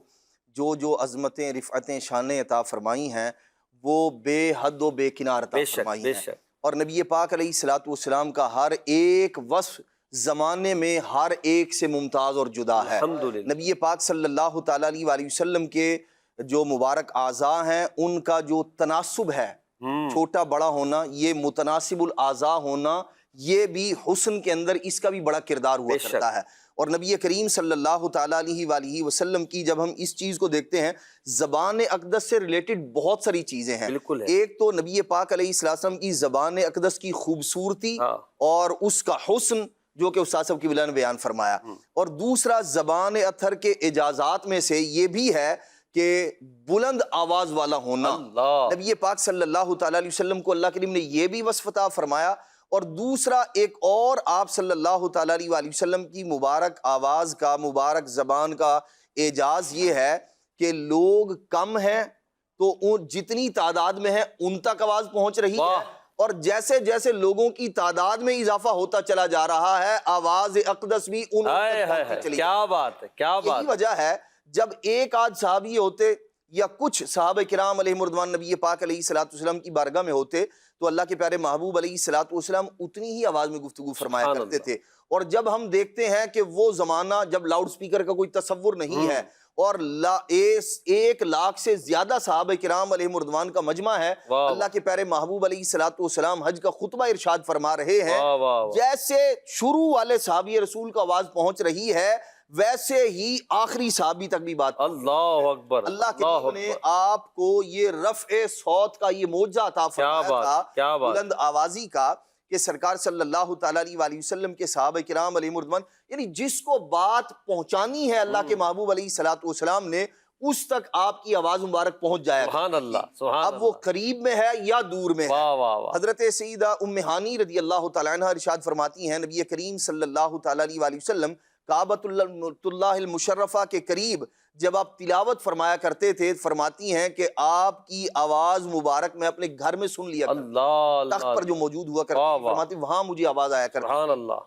جو عظمتیں رفعتیں شانیں عطا فرمائی ہیں وہ بے حد و بے کنار عطا فرمائی ہیں. اور نبی پاک علیہ الصلوۃ والسلام کا ہر ایک وصف زمانے میں ہر ایک سے ممتاز اور جدا ہے. نبی پاک صلی اللہ تعالیٰ علیہ وآلہ وسلم کے جو مبارک اعضاء ہیں ان کا جو تناسب ہے, چھوٹا بڑا ہونا, یہ متناسب الاعضاء ہونا, یہ بھی حسن کے اندر اس کا بھی بڑا کردار ہوا کرتا ہے. اور نبی کریم صلی اللہ تعالیٰ علیہ وآلہ وسلم کی جب ہم اس چیز کو دیکھتے ہیں, زبان اقدس سے ریلیٹڈ بہت ساری چیزیں ہیں. ایک تو نبی پاک علیہ السلام کی زبان اقدس کی خوبصورتی اور اس کا حسن جو کہ استاد صاحب کی بلا نے بیان فرمایا, اور دوسرا زبان اطہر کے اعجازات میں سے یہ بھی ہے کہ بلند آواز والا ہونا. نبی پاک صلی اللہ تعالیٰ علیہ وسلم کو اللہ کریم نے یہ بھی وصف عطا فرمایا. اور دوسرا ایک اور آپ صلی اللہ تعالیٰ علیہ وآلہ وسلم کی مبارک آواز کا, مبارک زبان کا اعجاز یہ ہے کہ لوگ کم ہیں تو جتنی تعداد میں ہیں ان تک آواز پہنچ رہی ہے, اور جیسے جیسے لوگوں کی تعداد میں اضافہ ہوتا چلا جا رہا ہے آواز اقدس بھی ان تک پہنچتی چلی. کیا بات ہے, کیا بات. یہی وجہ ہے جب ایک آدھ صحابی ہوتے یا کچھ صحابہ کرام علیہ مردوان نبی پاک علیہ الصلوۃ والسلام کی بارگاہ میں ہوتے تو اللہ کے پیارے محبوب علیہ الصلوۃ والسلام اتنی ہی آواز میں گفتگو فرمایا کرتے تھے. اور جب ہم دیکھتے ہیں کہ وہ زمانہ جب لاؤڈ سپیکر کا کوئی تصور نہیں ہے اور 1,00,000 سے زیادہ صحابہ کرام علیہ مردوان کا مجمع ہے, اللہ کے پیارے محبوب علیہ الصلوۃ والسلام حج کا خطبہ ارشاد فرما رہے ہیں, جیسے شروع والے صحابی رسول کا آواز پہنچ رہی ہے ویسے ہی آخری صحابی تک بھی بات. اللہ اکبر. اللہ کے نے آپ کو یہ رفع صوت کا یہ معجزہ عطا فرمایا تھا, بلند آوازی کا, کہ سرکار صلی اللہ تعالیٰ علیہ وآلہ وسلم کے صحابہ کرام علیہ مردوان یعنی جس کو بات پہنچانی ہے اللہ کے محبوب علیہ الصلوۃ والسلام نے اس تک آپ کی آواز مبارک پہنچ جائے. سبحان اللہ, سبحان اب وہ قریب میں ہے یا دور میں ہے. حضرت سیدہ ام ہانی رضی اللہ تعالیٰ عنہ ارشاد فرماتی ہیں نبی کریم صلی اللہ تعالیٰ علیہ وآلہ وسلم کعبۃ اللہ المشرفہ کے قریب جب آپ تلاوت فرمایا کرتے تھے, فرماتی ہیں کہ آپ کی آواز مبارک میں اپنے گھر میں سن لیا کرتا, تخت پر جو موجود ہوا کرتی, فرماتی وہاں مجھے آواز آیا کرتی.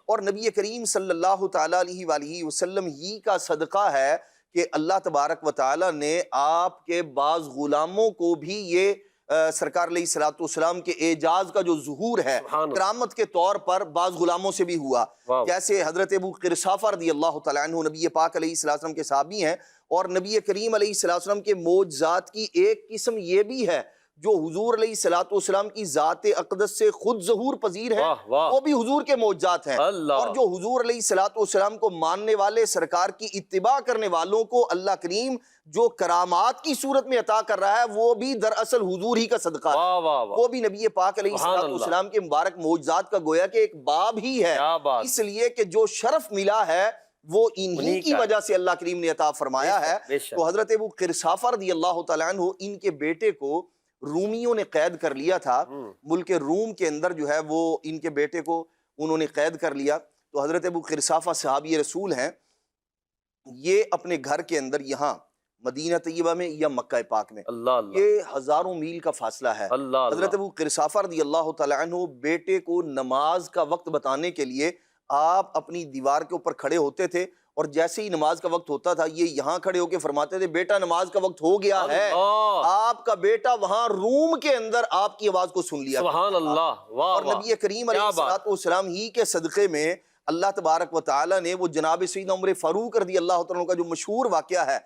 اور نبی کریم صلی اللہ تعالیٰ علیہ وآلہ وسلم ہی کا صدقہ ہے کہ اللہ تبارک و تعالیٰ نے آپ کے بعض غلاموں کو بھی یہ سرکار علیہ الصلوۃ والسلام کے اعجاز کا جو ظہور ہے کرامت کے طور پر بعض غلاموں سے بھی ہوا. جیسے حضرت ابو قرصافہ رضی اللہ تعالیٰ عنہ نبی پاک علیہ السلام کے صحابی ہیں، اور نبی کریم علیہ السلام کے معجزات کی ایک قسم یہ بھی ہے جو حضور علیہ الصلوۃ والسلام کی ذات اقدس سے خود ظہور پذیر ہے، وہ بھی حضور کے معجزات ہیں. اور جو حضور علیہ الصلوۃ والسلام کو ماننے والے، سرکار کی اتباع کرنے والوں کو اللہ کریم جو کرامات کی صورت میں عطا کر رہا ہے، وہ بھی دراصل حضور ہی کا صدقہ ہے. وہ بھی نبی پاک علیہ الصلوۃ والسلام کے مبارک معجزات کا گویا کہ ایک باب ہی ہے، اس لیے کہ جو شرف ملا ہے وہ انہی کی وجہ سے اللہ کریم نے عطا فرمایا ہے. تو حضرت ابو قرصافہ رضی اللہ تعالیٰ عنہ، ان کے بیٹے کو رومیوں نے قید کر لیا تھا. ملک روم کے اندر جو ہے وہ ان کے بیٹے کو انہوں نے قید کر لیا. تو حضرت ابو قرصافہ صحابی رسول ہیں، یہ اپنے گھر کے اندر یہاں مدینہ طیبہ میں یا مکہ پاک میں، یہ ہزاروں میل کا فاصلہ ہے. حضرت ابو قرصافہ رضی اللہ تعالیٰ عنہ بیٹے کو نماز کا وقت بتانے کے لیے آپ اپنی دیوار کے اوپر کھڑے ہوتے تھے، اور جیسے ہی نماز کا وقت ہوتا تھا یہ یہاں کھڑے ہو کے فرماتے تھے بیٹا نماز کا وقت ہو گیا ہے. آپ کا بیٹا وہاں روم کے اندر آپ کی آواز کو سن لیا. سبحان اللہ. اور نبی کریم علیہ الصلوۃ والسلام ہی کے صدقے میں اللہ تبارک و تعالیٰ نے وہ جناب سیدنا عمر فاروق رضی اللہ تعالیٰ کا جو مشہور واقعہ ہے،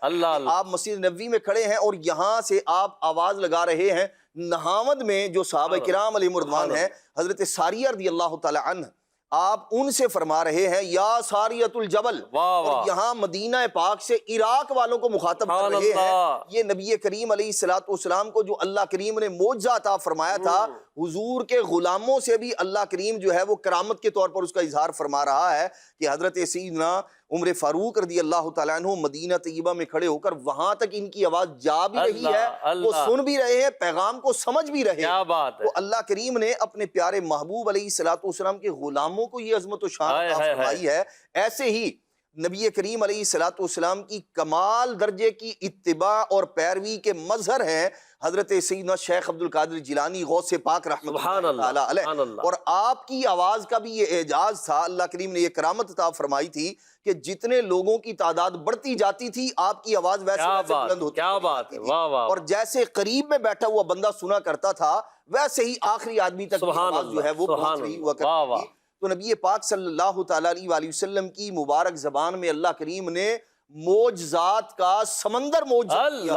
آپ مسجد نبوی میں کھڑے ہیں اور یہاں سے آپ آواز لگا رہے ہیں، نہاوند میں جو صحابہ کرام علیہ مردوان ہیں، حضرت ساریہ رضی اللہ تعالیٰ عنہ، آپ ان سے فرما رہے ہیں یا ساریۃ الجبل، اور یہاں مدینہ پاک سے عراق والوں کو مخاطب کر رہے ہیں. یہ نبی کریم علیہ الصلوۃ والسلام کو جو اللہ کریم نے معجزہ عطا فرمایا تھا، حضور کے غلاموں سے بھی اللہ کریم جو ہے وہ کرامت کے طور پر اس کا اظہار فرما رہا ہے کہ حضرت سیدنا عمر فاروق رضی اللہ تعالیٰ عنہ مدینہ طیبہ میں کھڑے ہو کر وہاں تک ان کی آواز جا بھی رہی ہے، وہ سن بھی رہے ہیں، پیغام کو سمجھ بھی رہے ہیں. تو اللہ کریم نے اپنے پیارے محبوب علیہ الصلوۃ والسلام کے غلاموں کو یہ عظمت و شان عطا فرمائی ہے. ایسے ہی نبی کریم علیہ الصلوۃ والسلام کی کمال درجے کی اتباع اور پیروی کے مظہر ہیں حضرت سیدنا شیخ عبد القادر جیلانی غوث پاک رحمۃ اللہ علیہ. اور آپ کی آواز کا بھی یہ اعجاز تھا، اللہ کریم نے یہ کرامت عطا فرمائی تھی کہ جتنے لوگوں کی تعداد بڑھتی جاتی تھی آپ کی آواز ویسے بلند ہوتی تھی. اور جیسے قریب میں بیٹھا ہوا بندہ سنا کرتا تھا، ویسے ہی آخری آدمی تک آواز جو ہے وہ پہنچ رہی ہوا کرتی تھی. تو نبی پاک صلی اللہ تعالیٰ علیہ وسلم کی مبارک زبان میں اللہ کریم نے معجزات کا سمندر موجود کیا.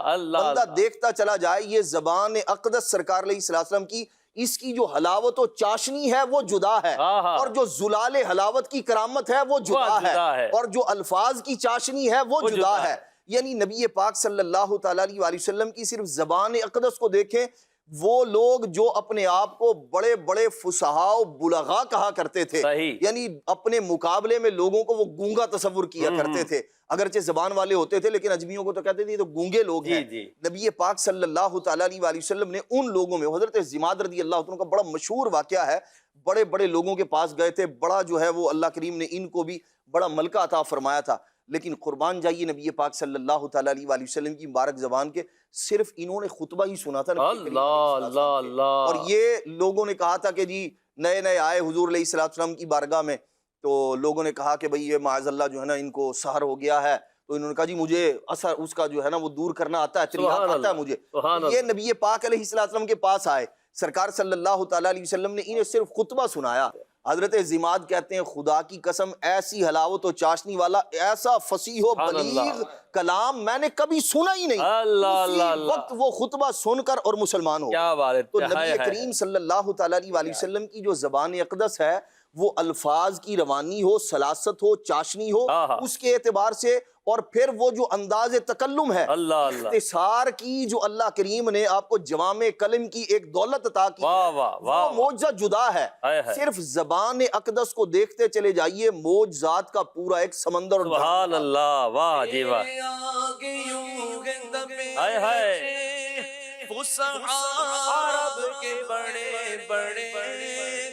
بندہ دیکھتا چلا جائے یہ زبان اقدس سرکار علیہ السلام کی، اس کی جو حلاوت و چاشنی ہے وہ جدا ہے، اور جو زلال حلاوت کی کرامت ہے وہ جدا ہے، اور جو الفاظ کی چاشنی ہے وہ جدا ہے. یعنی نبی پاک صلی اللہ تعالیٰ علیہ وسلم کی صرف زبان اقدس کو دیکھیں، وہ لوگ جو اپنے آپ کو بڑے بڑے فصحاء و بلغاء کہا کرتے تھے، یعنی اپنے مقابلے میں لوگوں کو وہ گونگا تصور کیا کرتے تھے، اگرچہ زبان والے ہوتے تھے لیکن اجمیوں کو تو کہتے تھے یہ تو گونگے لوگ ہیں. نبی پاک صلی اللہ تعالیٰ علیہ وسلم نے ان لوگوں میں، حضرت زماد رضی اللہ عنہ کا بڑا مشہور واقعہ ہے، بڑے بڑے لوگوں کے پاس گئے تھے، بڑا جو ہے وہ اللہ کریم نے ان کو بھی بڑا ملکہ عطا فرمایا تھا، لیکن قربان جائیے نبی پاک صلی اللہ تعالیٰ علیہ وسلم کی مبارک زبان کے صرف انہوں نے خطبہ ہی سنا تھا. اور یہ لوگوں نے کہا تھا کہ جی نئے نئے آئے حضور علیہ السلام کی بارگاہ میں، تو لوگوں نے کہا کہ بھئی یہ معاذ اللہ جو ہے نا ان کو سحر ہو گیا ہے، تو انہوں نے کہا جی مجھے اثر اس کا جو ہے نا وہ دور کرنا آتا ہے، تریاق آتا ہے مجھے. یہ نبی پاک علیہ السلام کے پاس آئے، سرکار صلی اللہ تعالیٰ علیہ وسلم نے انہیں صرف خطبہ سنایا. حضرت زماد کہتے ہیں خدا کی قسم ایسی حلاوت و چاشنی والا، ایسا فصیح و بلیغ کلام میں نے کبھی سنا ہی نہیں. اسی وقت وہ خطبہ سن کر اور مسلمان ہو. تو نبی کریم صلی اللہ تعالیٰ علیہ وسلم کی جو زبان اقدس ہے وہ الفاظ کی روانی ہو، سلاست ہو، چاشنی ہو، اس کے اعتبار سے، اور پھر وہ جو انداز تکلم ہے، اختصار کی جو اللہ کریم نے آپ کو جوامع کلم کی ایک دولت عطا کی، وہ معجزہ جدا ہے. صرف زبان اقدس کو دیکھتے چلے جائیے، معجزات کا پورا ایک سمندر. سبحان اللہ. واہ جی واہ. عرب کے بڑے بڑے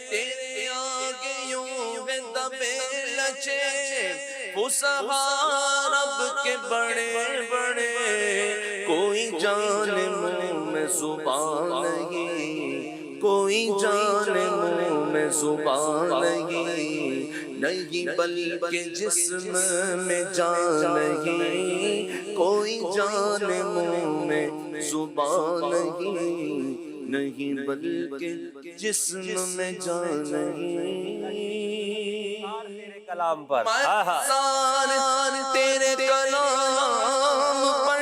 تیرے آگے یوں دبے لچے، عرب کے بڑے بڑے کوئی جان منہ میں زبان نہیں، کوئی جان منہ میں زبان نہیں نہیں بلکہ جسم میں جان نہیں، کوئی جان منہ میں زبان نہیں بلکہ جسم میں جان نہیں۔ تیرے کلام پر سار تیرے کلام پر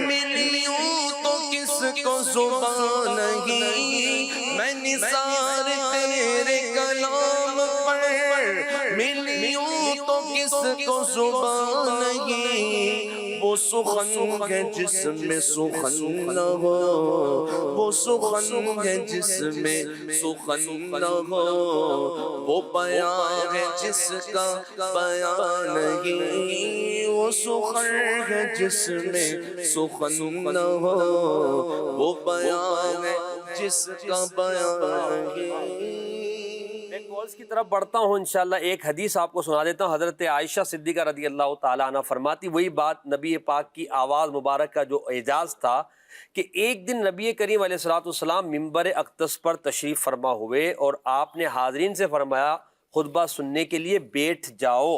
ملیوں تو کس کو زبان نہیں، میں نثار تیرے کلام پر ملیوں تو کس کو زبان نہیں۔ وہ سخن ہے جس میں سخن نہ ہو، وہ سخن ہے جس میں سخن نہ ہو، وہ بیان ہے جس کا بیان نہیں، وہ سخن ہے جس میں سخن نہ ہو، وہ بیان ہے جس کا بیان نہیں۔ میں کالز کی طرف بڑھتا ہوں انشاءاللہ۔ ایک حدیث آپ کو سنا دیتا ہوں۔ حضرت عائشہ صدیقہ رضی اللہ تعالیٰ عنہ فرماتی، وہی بات نبی پاک کی آواز مبارک کا جو اعجاز تھا کہ ایک دن نبی کریم علیہ السلام ممبر اقدس پر تشریف فرما ہوئے اور آپ نے حاضرین سے فرمایا خطبہ سننے کے لیے بیٹھ جاؤ۔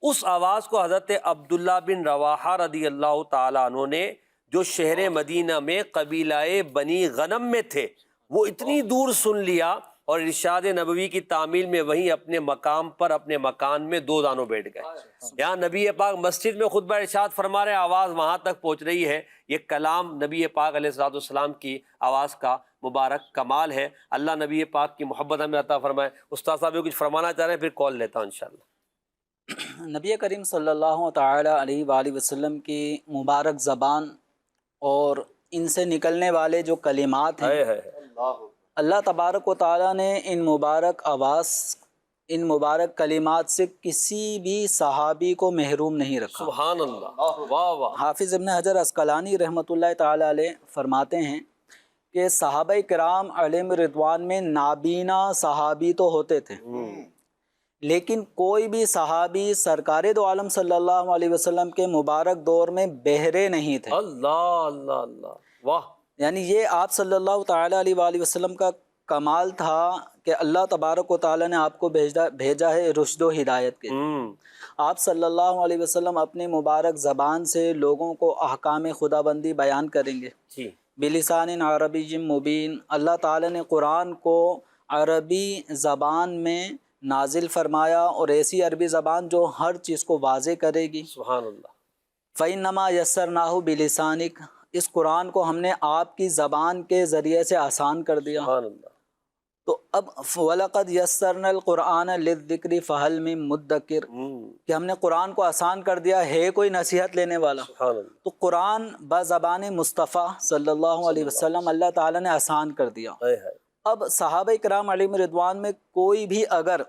اس آواز کو حضرت عبداللہ بن رواحہ رضی اللہ تعالیٰ عنہ نے، جو شہر مدینہ میں قبیلہ بنی غنم میں تھے، وہ اتنی دور سن لیا اور ارشاد نبوی کی تعمیل میں وہیں اپنے مقام پر اپنے مکان میں دو دانوں بیٹھ گئے۔ یہاں نبی پاک مسجد میں خطبہ ارشاد فرما رہے، آواز وہاں تک پہنچ رہی ہے۔ یہ کلام نبی پاک علیہ السلام کی آواز کا مبارک کمال ہے۔ اللہ نبی پاک کی محبت ہمیں عطا فرمائے۔ استاد صاحب کچھ فرمانا چاہ رہے ہیں، پھر کال لیتا ہوں انشاءاللہ۔ نبی کریم صلی اللہ تعالیٰ علیہ وآلہ وسلم کی مبارک زبان اور ان سے نکلنے والے جو کلمات ہیں، اللہ تبارک و تعالیٰ نے ان مبارک کلمات سے کسی بھی صحابی کو محروم نہیں رکھا۔ سبحان اللہ، واہ واہ۔ حافظ ابن حجر عسقلانی رحمۃ اللہ تعالیٰ علیہ فرماتے ہیں کہ صحابہ کرام علیہم رضوان میں نابینا صحابی تو ہوتے تھے، لیکن کوئی بھی صحابی سرکار دو عالم صلی اللہ علیہ وسلم کے مبارک دور میں بہرے نہیں تھے۔ اللہ اللہ اللہ، واہ۔ یعنی یہ آپ صلی اللہ تعالیٰ علیہ وآلہ وسلم کا کمال تھا کہ اللہ تبارک و تعالیٰ نے آپ کو بھیجا ہے رشد و ہدایت کے۔ آپ صلی اللہ علیہ وسلم اپنی مبارک زبان سے لوگوں کو احکام خدا بندی بیان کریں گے بلسان عربی مبین۔ اللہ تعالیٰ نے قرآن کو عربی زبان میں نازل فرمایا، اور ایسی عربی زبان جو ہر چیز کو واضح کرے گی۔ سبحان اللہ۔ فَإِنَّمَا يَسَّرْنَاهُ بِلِسَانِكَ، اس قرآن کو ہم نے آپ کی زبان کے ذریعے سے آسان کر دیا۔ سبحان اللہ۔ تو اب وَلَقَدْ يَسَّرْنَا الْقُرْآنَ لِلذِّكْرِ فَهَلْ مِن مُدَّكِرٍ، کہ ہم نے قرآن کو آسان کر دیا، ہے کوئی نصیحت لینے والا؟ سبحان اللہ۔ تو قرآن بزبان مصطفیٰ صلی اللہ علیہ وسلم اللہ تعالیٰ نے آسان کر دیا۔ اب صحابہ کرام علیہم رضوان میں کوئی بھی اگر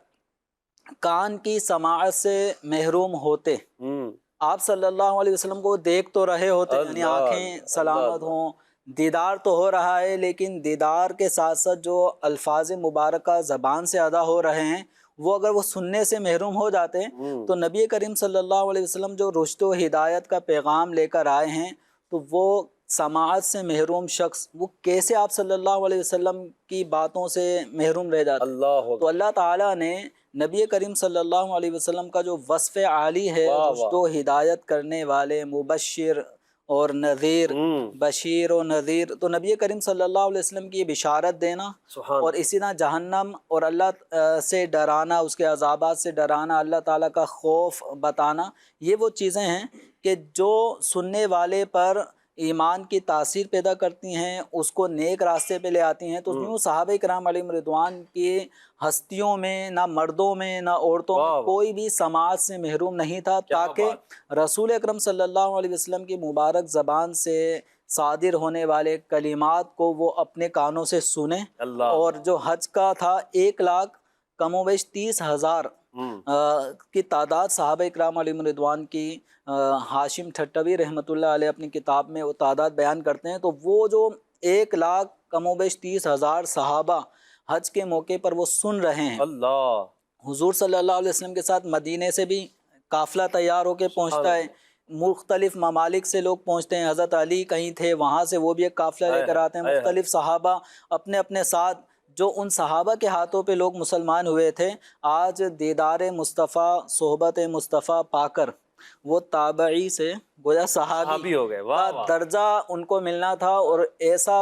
کان کی سماعت سے محروم ہوتے، آپ صلی اللہ علیہ وسلم کو دیکھ تو رہے ہوتے، یعنی آنکھیں سلامت ہوں، دیدار تو ہو رہا ہے، لیکن دیدار کے ساتھ ساتھ جو الفاظ مبارکہ زبان سے ادا ہو رہے ہیں، وہ اگر وہ سننے سے محروم ہو جاتے تو نبی کریم صلی اللہ علیہ وسلم جو رشد و ہدایت کا پیغام لے کر آئے ہیں، تو وہ سماعت سے محروم شخص وہ کیسے آپ صلی اللہ علیہ وسلم کی باتوں سے محروم رہ جاتا؟ تو اللہ تعالیٰ نے نبی کریم صلی اللہ علیہ وسلم کا جو وصف عالی ہے، رشد و ہدایت کرنے والے، مبشر اور نذیر، بشیر و نذیر، تو نبی کریم صلی اللہ علیہ وسلم کی یہ بشارت دینا اور اسی طرح جہنم اور اللہ سے ڈرانا، اس کے عذابات سے ڈرانا، اللہ تعالیٰ کا خوف بتانا، یہ وہ چیزیں ہیں کہ جو سننے والے پر ایمان کی تاثیر پیدا کرتی ہیں، اس کو نیک راستے پہ لے آتی ہیں۔ تو یوں صحابہ کرام علیہم رضوان کی ہستیوں میں، نہ مردوں میں نہ عورتوں میں کوئی بھی سماعت سے محروم نہیں تھا، تاکہ رسول اکرم صلی اللہ علیہ وسلم کی مبارک زبان سے صادر ہونے والے کلمات کو وہ اپنے کانوں سے سنیں۔ اور جو حج کا تھا 1 لاکھ کم و بیش 30,000 کی تعداد صحابہ اکرام علیہم رضوان کی ہاشم ٹھٹوی رحمۃ اللہ علیہ اپنی کتاب میں وہ تعداد بیان کرتے ہیں۔ تو وہ جو 1 لاکھ کم و بیش 30,000 صحابہ حج کے موقع پر وہ سن رہے ہیں، حضور صلی اللہ علیہ وسلم کے ساتھ مدینے سے بھی قافلہ تیار ہو کے پہنچتا ہے، مختلف ممالک سے لوگ پہنچتے ہیں، حضرت علی کہیں تھے وہاں سے وہ بھی ایک قافلہ لے کر آتے ہیں، مختلف صحابہ اپنے اپنے ساتھ جو ان صحابہ کے ہاتھوں پہ لوگ مسلمان ہوئے تھے، آج دیدار مصطفیٰ، صحبت مصطفیٰ پا کر وہ تابعی سے گویا صحابی ہو گئے۔ واہ کا واہ، درجہ ان کو ملنا تھا، اور ایسا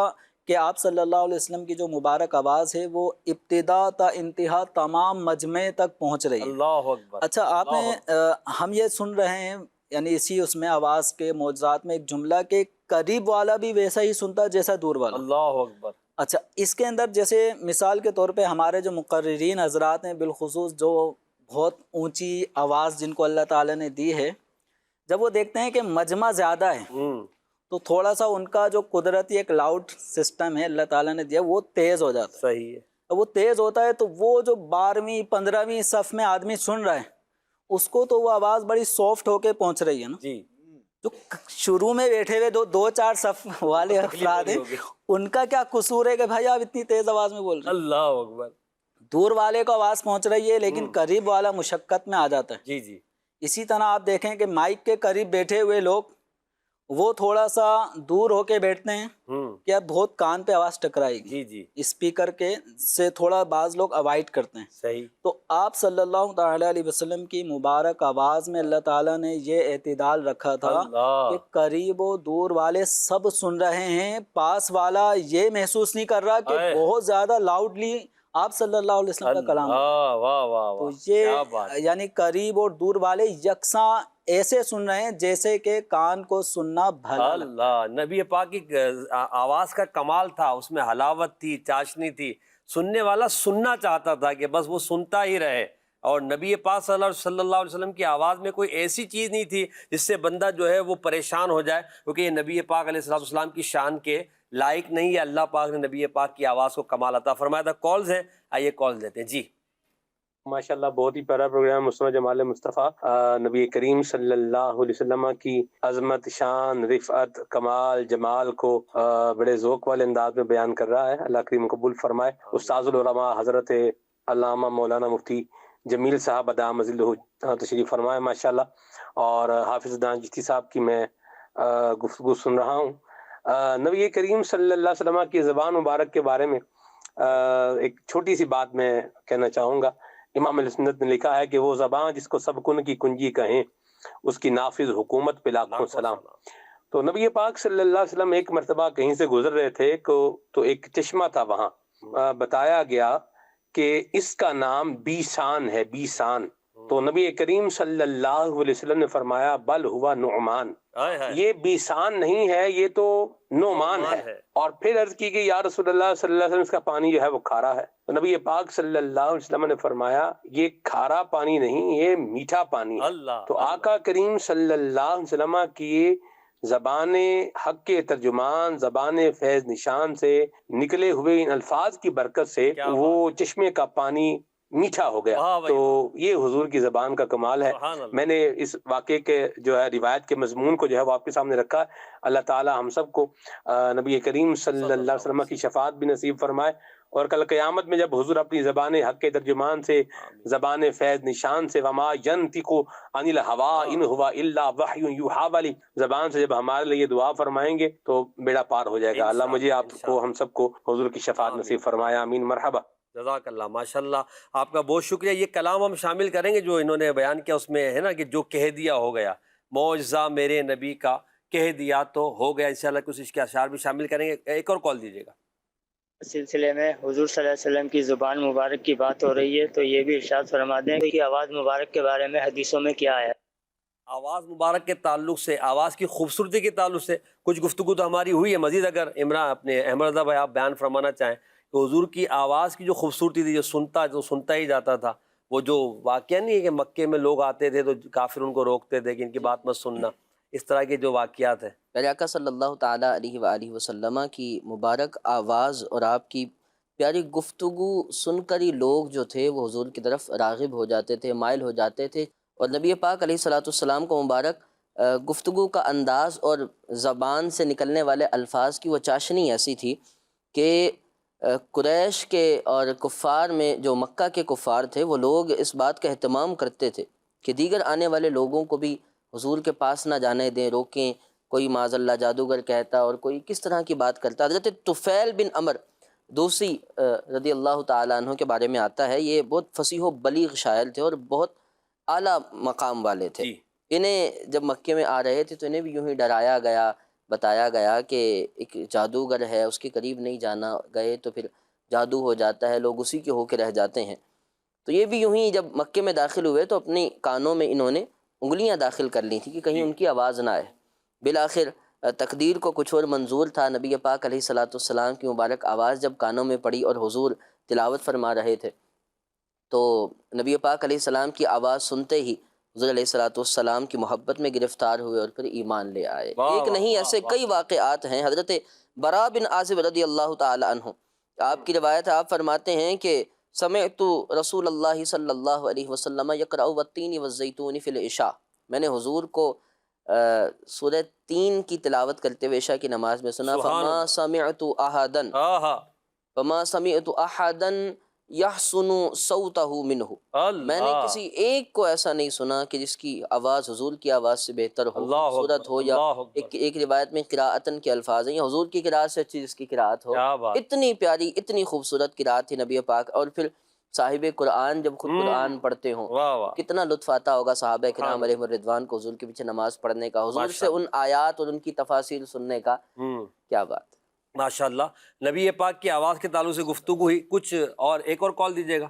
کہ آپ صلی اللہ علیہ وسلم کی جو مبارک آواز ہے وہ ابتدا تا انتہا تمام مجمع تک پہنچ رہی ہے۔ اللہ اکبر۔ اچھا، آپ نے ہم یہ سن رہے ہیں یعنی اسی اس میں آواز کے معجزات میں ایک جملہ کہ قریب والا بھی ویسا ہی سنتا جیسا دور والا۔ اللہ اکبر۔ اچھا، اس کے اندر جیسے مثال کے طور پہ ہمارے جو مقررین حضرات ہیں، بالخصوص جو بہت اونچی آواز جن کو اللہ تعالیٰ نے دی ہے، جب وہ دیکھتے ہیں کہ مجمع زیادہ ہے تو تھوڑا سا ان کا جو قدرتی ایک لاؤڈ سسٹم ہے اللہ تعالیٰ نے دیا وہ تیز ہو جاتا ہے۔ صحیح ہے۔ وہ تیز ہوتا ہے تو وہ جو 12ویں 15ویں صف میں آدمی سن رہا ہے اس کو تو وہ آواز بڑی سافٹ ہو کے پہنچ رہی ہے نا۔ جی، جو شروع میں بیٹھے ہوئے دو چار صف والے افراد ہیں، ان کا کیا قصور ہے کہ بھائی آپ اتنی تیز آواز میں بول رہے ہیں؟ اللہ اکبر۔ دور والے کو آواز پہنچ رہی ہے لیکن قریب والا مشقت میں آ جاتا ہے۔ جی جی، اسی طرح آپ دیکھیں کہ مائک کے قریب بیٹھے ہوئے لوگ وہ تھوڑا سا دور ہو کے بیٹھتے ہیں کہ اب بہت کان پہ آواز ٹکرائے گی، جی جی، اسپیکر کے سے تھوڑا بعض لوگ اوائڈ کرتے ہیں۔ صحیح۔ تو آپ صلی اللہ تعالیٰ علیہ وسلم کی مبارک آواز میں اللہ تعالیٰ نے یہ اعتدال رکھا تھا اللہ، کہ قریب و دور والے سب سن رہے ہیں، پاس والا یہ محسوس نہیں کر رہا کہ بہت زیادہ لاؤڈلی آپ صلی اللہ علیہ وسلم کا کلام ہے۔ واہ واہ واہ، تو کیا یہ بات۔ یعنی قریب اور دور والے یکساں ایسے سن رہے ہیں جیسے کہ کان کو سننا بھلا لگتا ہے۔ اللہ، نبی پاک کی آواز کا کمال تھا، اس میں حلاوت تھی، چاشنی تھی، سننے والا سننا چاہتا تھا کہ بس وہ سنتا ہی رہے۔ اور نبی پاک صلی اللہ علیہ وسلم کی آواز میں کوئی ایسی چیز نہیں تھی جس سے بندہ جو ہے وہ پریشان ہو جائے، کیونکہ یہ نبی پاک علیہ السلام کی شان کے لائق نہیں ہے۔ اللہ پاک نے نبی پاک کی آواز کو کمال عطا فرمایا تھا۔ کالز ہیں، آئیے کالز لیتے ہیں۔ جی ماشاءاللہ، بہت ہی پیارا پروگرام مصطفیٰ جمال مصطفیٰ نبی کریم صلی اللہ علیہ وسلم کی عظمت، شان، رفعت، کمال، جمال کو بڑے ذوق والے انداز میں بیان کر رہا ہے۔ اللہ کریم قبول فرمائے۔ استاذ العلماء حضرت علامہ مولانا مفتی جمیل صاحب ادام ذلہ تشریف فرمائے ماشاءاللہ، اور حافظ دان جیتی صاحب کی میں گفتگو سن رہا ہوں۔ نبی کریم صلی اللہ علیہ وسلم کی زبان مبارک کے بارے میں ایک چھوٹی سی بات میں کہنا چاہوں گا۔ امام علیہ سنت نے لکھا ہے کہ وہ زبان جس کو سب کن کی کنجی کہیں، اس کی نافذ حکومت پہ لاکھوں سلام۔ تو نبی پاک صلی اللہ علیہ وسلم ایک مرتبہ کہیں سے گزر رہے تھے تو ایک چشمہ تھا، وہاں بتایا گیا کہ اس کا نام بیسان ہے، بیسان۔ تو نبی کریم صلی اللہ علیہ وسلم نے فرمایا بل ہوا نعمان، یہ بیسان نہیں ہے، یہ تو نعمان ہے۔ اور پھر عرض کی کہ یا رسول اللہ صلی اللہ علیہ وسلم، اس کا پانی جو ہے وہ کھارا ہے۔ تو نبی پاک صلی اللہ علیہ وسلم نے فرمایا یہ کھارا پانی نہیں، یہ میٹھا پانی ہے۔ تو آقا کریم صلی اللہ علیہ وسلم کی زبان حق کے ترجمان، زبان فیض نشان سے نکلے ہوئے ان الفاظ کی برکت سے وہ چشمے کا پانی میٹھا ہو گیا۔ تو یہ حضور کی زبان کا کمال ہے۔ میں نے اس واقعے کے جو ہے روایت کے مضمون کو جو ہے وہ آپ کے سامنے رکھا ہے۔ اللہ تعالی ہم سب کو نبی کریم صلی اللہ علیہ وسلم کی شفاعت بھی نصیب فرمائے، اور کل قیامت میں جب حضور اپنی زبان حق کے ترجمان سے، زبان فیض نشان سے وما ینطق عن الهوى ان هو الا وحی یوحی والی زبان سے جب ہمارے لیے دعا فرمائیں گے تو بیڑا پار ہو جائے گا۔ اللہ مجھے آپ کو، ہم سب کو حضور کی شفاعت نصیب فرمائے، آمین، مرحبا۔ جزاک اللہ، ماشاءاللہ، آپ کا بہت شکریہ۔ یہ کلام ہم شامل کریں گے جو انہوں نے بیان کیا، اس میں ہے نا کہ جو کہہ دیا ہو گیا، معجزہ میرے نبی کا کہہ دیا تو ہو گیا۔ انشاءاللہ کچھ اس کے اشعار بھی شامل کریں گے۔ ایک اور کال دیجیے گا۔ سلسلے میں حضور صلی اللہ علیہ وسلم کی زبان مبارک کی بات ہو رہی ہے تو یہ بھی ارشاد فرما دیں کہ آواز مبارک کے بارے میں حدیثوں میں کیا ہے۔ آواز مبارک کے تعلق سے، آواز کی خوبصورتی کے تعلق سے کچھ گفتگو تو ہماری ہوئی ہے۔ مزید اگر عمران اپنے احمد رضا بھائی آپ بیان فرمانا چاہیں تو حضور کی آواز کی جو خوبصورتی تھی، جو سنتا ہی جاتا تھا، وہ جو واقعہ نہیں ہے کہ مکے میں لوگ آتے تھے تو کافر ان کو روکتے تھے کہ ان کی بات مت سننا، اس طرح کے جو واقعات ہیں۔ پیارے آقا صلی اللہ تعالیٰ علیہ وآلہ وسلم کی مبارک آواز اور آپ کی پیاری گفتگو سن کر ہی لوگ جو تھے وہ حضور کی طرف راغب ہو جاتے تھے، مائل ہو جاتے تھے۔ اور نبی پاک علیہ السلام کو مبارک گفتگو کا انداز اور زبان سے نکلنے والے الفاظ کی وہ چاشنی ایسی تھی کہ قریش کے اور کفار میں جو مکہ کے کفار تھے وہ لوگ اس بات کا اہتمام کرتے تھے کہ دیگر آنے والے لوگوں کو بھی حضور کے پاس نہ جانے دیں، روکیں۔ کوئی معاذ اللہ جادوگر کہتا اور کوئی کس طرح کی بات کرتا۔ حضرت طفیل بن عمر دوسری رضی اللہ تعالیٰ عنہ کے بارے میں آتا ہے، یہ بہت فصیح و بلیغ شاعر تھے اور بہت اعلیٰ مقام والے تھے. جی. انہیں جب مکے میں آ رہے تھے تو انہیں بھی یوں ہی ڈرایا گیا، بتایا گیا کہ ایک جادوگر ہے، اس کے قریب نہیں جانا، گئے تو پھر جادو ہو جاتا ہے، لوگ اسی کے ہو کے رہ جاتے ہیں. تو یہ بھی یوں ہی جب مکے میں داخل ہوئے تو اپنی کانوں میں انہوں نے انگلیاں داخل کر لی تھیں کہ کہیں ان کی آواز نہ آئے. بالآخر تقدیر کو کچھ اور منظور تھا. نبی پاک علیہ الصلاۃ والسلام کی مبارک آواز جب کانوں میں پڑی اور حضور تلاوت فرما رہے تھے تو نبی پاک علیہ السلام کی آواز سنتے ہی حضور علیہ الصلاۃ والسلام کی محبت میں گرفتار ہوئے اور پھر ایمان لے آئے. ایک نہیں ایسے کئی واقعات ہیں. حضرت برا بن عازب رضی اللہ تعالی عنہ، آپ کی روایت ہے، آپ فرماتے ہیں کہ سمعت رسول اللہ صلی اللہ علیہ وسلم یقرأ والتین والزیتون فی العشاء، میں نے حضور کو سورہ تین کی تلاوت کرتے ہوئے عشاء کی نماز میں سنا. فما سمعت احدا یحسن صوتہ منہ، میں نے کسی ایک کو ایسا نہیں سنا کہ جس کی آواز حضور کی آواز سے بہتر ہو، خوبصورت ہو، یا ایک روایت میں قراءتن کے الفاظ ہیں، یا حضور کی قراءت سے اچھی جس کی قراءت ہو. اتنی پیاری اتنی خوبصورت قراءت تھی نبی پاک. اور پھر صاحب قرآن جب خود قرآن پڑھتے ہوں کتنا لطف آتا ہوگا صحابہ کرام علیہم الرضوان کو حضور کے پیچھے نماز پڑھنے کا، حضور سے ان آیات اور ان کی تفاصیل سننے کا. کیا بات. ماشاءاللہ. نبی پاک کی آواز کے تعلق سے گفتگو ہوئی، کچھ اور ایک اور کال دیجیے گا.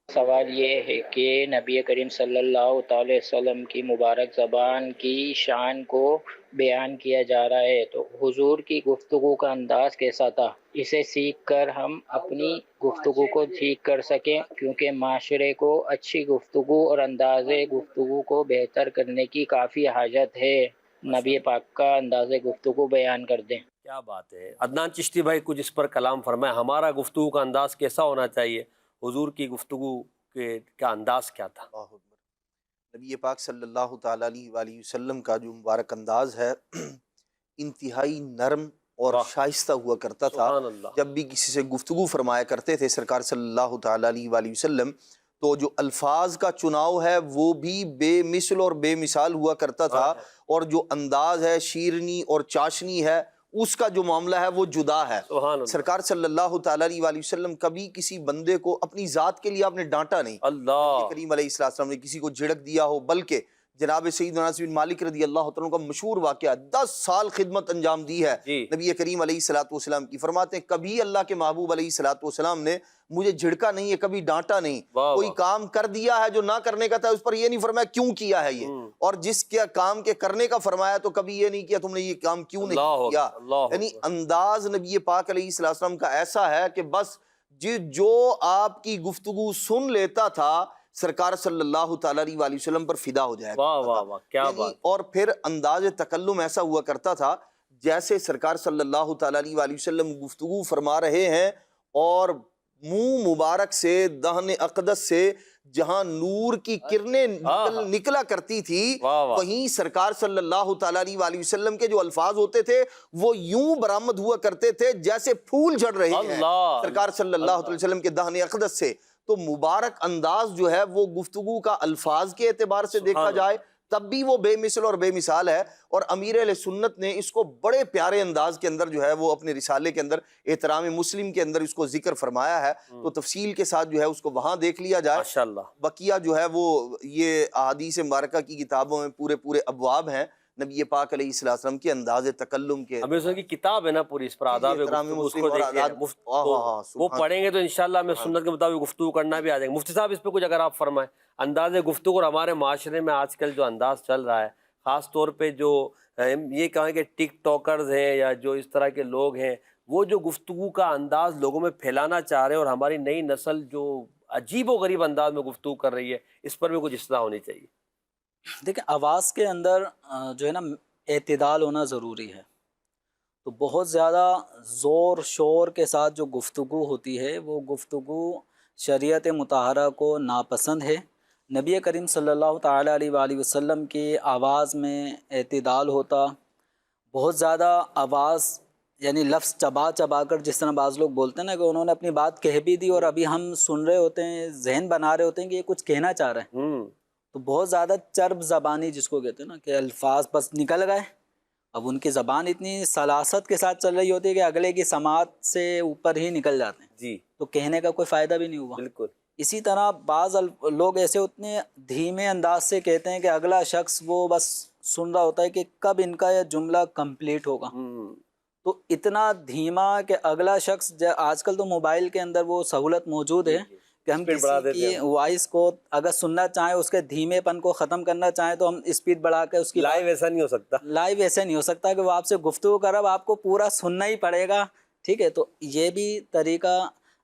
سوال یہ ہے کہ نبی کریم صلی اللہ تعالی وسلم کی مبارک زبان کی شان کو بیان کیا جا رہا ہے، تو حضور کی گفتگو کا انداز کیسا تھا؟ اسے سیکھ کر ہم اپنی گفتگو کو ٹھیک کر سکیں، کیونکہ معاشرے کو اچھی گفتگو اور انداز گفتگو کو بہتر کرنے کی کافی حاجت ہے. نبی پاک کا انداز گفتگو بیان کر دیں. کیا بات ہے. عدنان چشتی بھائی کچھ اس پر کلام فرمائے. ہمارا گفتگو کا انداز کیسا ہونا چاہیے؟ حضور کی گفتگو کا انداز کیا تھا؟ نبی پاک صلی اللہ تعالیٰ علیہ وآلہ وسلم کا جو مبارک انداز ہے انتہائی نرم اور شائستہ ہوا کرتا تھا. جب بھی کسی سے گفتگو فرمایا کرتے تھے سرکار صلی اللہ تعالیٰ علیہ وآلہ وسلم تو جو الفاظ کا چناؤ ہے وہ بھی بے مثل اور بے مثال ہوا کرتا تھا، اور جو انداز ہے شیرنی اور چاشنی ہے اس کا جو معاملہ ہے وہ جدا ہے. سرکار صلی اللہ تعالیٰ علیہ وآلہ وسلم کبھی کسی بندے کو اپنی ذات کے لیے آپ نے ڈانٹا نہیں. اللہ کریم علیہ السلام نے کسی کو جھڑک دیا ہو، بلکہ جناب سیدنا انس بن مالک رضی اللہ عنہ کا مشہور واقعہ، 10 سال خدمت انجام دی ہے نبی کریم علیہ السلام کی. فرماتے ہیں کبھی اللہ کے محبوب علیہ السلام نے مجھے جھڑکا نہیں ہے، کبھی ڈانٹا نہیں. کوئی کام کر دیا ہے جو نہ کرنے کا تھا اس پر یہ نہیں فرمایا کیوں کیا ہے یہ، اور جس کے کام کے کرنے کا فرمایا تو کبھی یہ نہیں کیا تم نے یہ کام کیوں نہیں کیا. یعنی انداز نبی پاک علیہ السلام کا ایسا ہے کہ بس جو آپ کی گفتگو سن لیتا تھا سرکار صلی اللہ تعالیٰ علیہ وآلہ وسلم پر فدا ہو جائے گا. اور پھر انداز تکلم ایسا ہوا کرتا تھا جیسے سرکار صلی اللہ تعالیٰ علیہ وآلہ وسلم گفتگو فرما رہے ہیں اور منہ مبارک سے دہن اقدس سے جہاں نور کی کرنیں نکلا کرتی تھی وہیں سرکار صلی اللہ تعالیٰ علیہ وآلہ وسلم کے جو الفاظ ہوتے تھے وہ یوں برآمد ہوا کرتے تھے جیسے پھول جھڑ رہے ہیں سرکار صلی اللہ علیہ وسلم کے دہن اقدس سے. تو مبارک انداز جو ہے وہ گفتگو کا الفاظ کے اعتبار سے دیکھا جائے تب بھی وہ بے مثل اور بے مثال ہے. اور امیر اہل سنت نے اس کو بڑے پیارے انداز کے اندر جو ہے وہ اپنے رسالے کے اندر احترام مسلم کے اندر اس کو ذکر فرمایا ہے. تو تفصیل کے ساتھ جو ہے اس کو وہاں دیکھ لیا جائے. بقیہ جو ہے وہ یہ احادیث مبارکہ کی کتابوں میں پورے ابواب ہیں نبی پاک علیہ السلام کے انداز تکلم کے. ابھی اس کی کتاب ہے نا پوری اس پر آداب وہ پڑھیں گے تو انشاءاللہ ہمیں سنت کے مطابق گفتگو کرنا بھی آ جائے گا. مفتی صاحب اس پہ کچھ اگر آپ فرمائیں. انداز گفتگو اور ہمارے معاشرے میں آج کل جو انداز چل رہا ہے خاص طور پہ جو یہ کہیں کہ ٹک ٹاکرز ہیں یا جو اس طرح کے لوگ ہیں وہ جو گفتگو کا انداز لوگوں میں پھیلانا چاہ رہے ہیں اور ہماری نئی نسل جو عجیب و غریب انداز میں گفتگو کر رہی ہے اس پر بھی کچھ اصلاح ہونی چاہیے. دیکھیں آواز کے اندر جو ہے نا اعتدال ہونا ضروری ہے. تو بہت زیادہ زور شور کے ساتھ جو گفتگو ہوتی ہے وہ گفتگو شریعت مطہرہ کو ناپسند ہے. نبی کریم صلی اللہ تعالیٰ علیہ وآلہ وسلم کی آواز میں اعتدال ہوتا. بہت زیادہ آواز یعنی لفظ چبا کر جس طرح بعض لوگ بولتے ہیں نا کہ انہوں نے اپنی بات کہہ بھی دی اور ابھی ہم سن رہے ہوتے ہیں ذہن بنا رہے ہوتے ہیں کہ یہ کچھ کہنا چاہ رہے ہیں. تو بہت زیادہ چرب زبانی جس کو کہتے ہیں نا کہ الفاظ بس نکل گئے اب ان کی زبان اتنی سلاست کے ساتھ چل رہی ہوتی ہے کہ اگلے کی سماعت سے اوپر ہی نکل جاتے ہیں جی تو کہنے کا کوئی فائدہ بھی نہیں ہوا. بالکل. اسی طرح بعض لوگ ایسے اتنے دھیمے انداز سے کہتے ہیں کہ اگلا شخص وہ بس سن رہا ہوتا ہے کہ کب ان کا یہ جملہ کمپلیٹ ہوگا. تو اتنا دھیما کہ اگلا شخص آج کل تو موبائل کے اندر وہ سہولت موجود ہے کہ ہم کسی کی وائس کو اگر سننا چاہیں اس کے دھیمے پن کو ختم کرنا چاہیں تو ہم اسپیڈ بڑھا کے اس کی لائیو ایسا نہیں ہو سکتا. لائیو ایسے نہیں ہو سکتا کہ وہ آپ سے گفتگو کر اب آپ کو پورا سننا ہی پڑے گا. ٹھیک ہے, تو یہ بھی طریقہ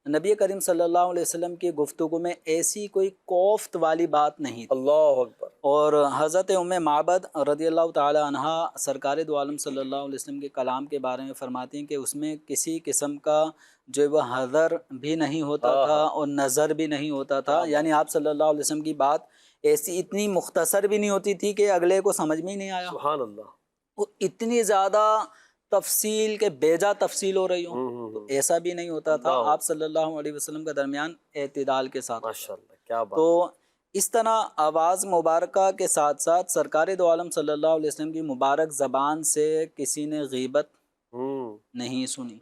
نبی کریم صلی اللہ علیہ وسلم کی گفتگو میں ایسی کوئی کوفت والی بات نہیں تھی. اللہ اکبر. اور حضرت ام معبد رضی اللہ تعالی عنہا سرکار دو عالم صلی اللہ علیہ وسلم کے کلام کے بارے میں فرماتی ہیں کہ اس میں کسی قسم کا جو وہ حذر بھی نہیں ہوتا تھا اور نظر بھی نہیں ہوتا تھا. یعنی آپ صلی اللہ علیہ وسلم کی بات ایسی اتنی مختصر بھی نہیں ہوتی تھی کہ اگلے کو سمجھ میں ہی نہیں آیا. سبحان اللہ. وہ اتنی زیادہ تفصیل کے بیجا تفصیل ہو رہی ہوں تو ایسا بھی نہیں ہوتا تھا. آپ صلی اللہ علیہ وسلم کا درمیان اعتدال کے ساتھ. ماشاءاللہ, کیا بات. تو اس طرح آواز مبارکہ کے ساتھ ساتھ سرکار دو عالم صلی اللہ علیہ وسلم کی مبارک زبان سے کسی نے غیبت نہیں سنی,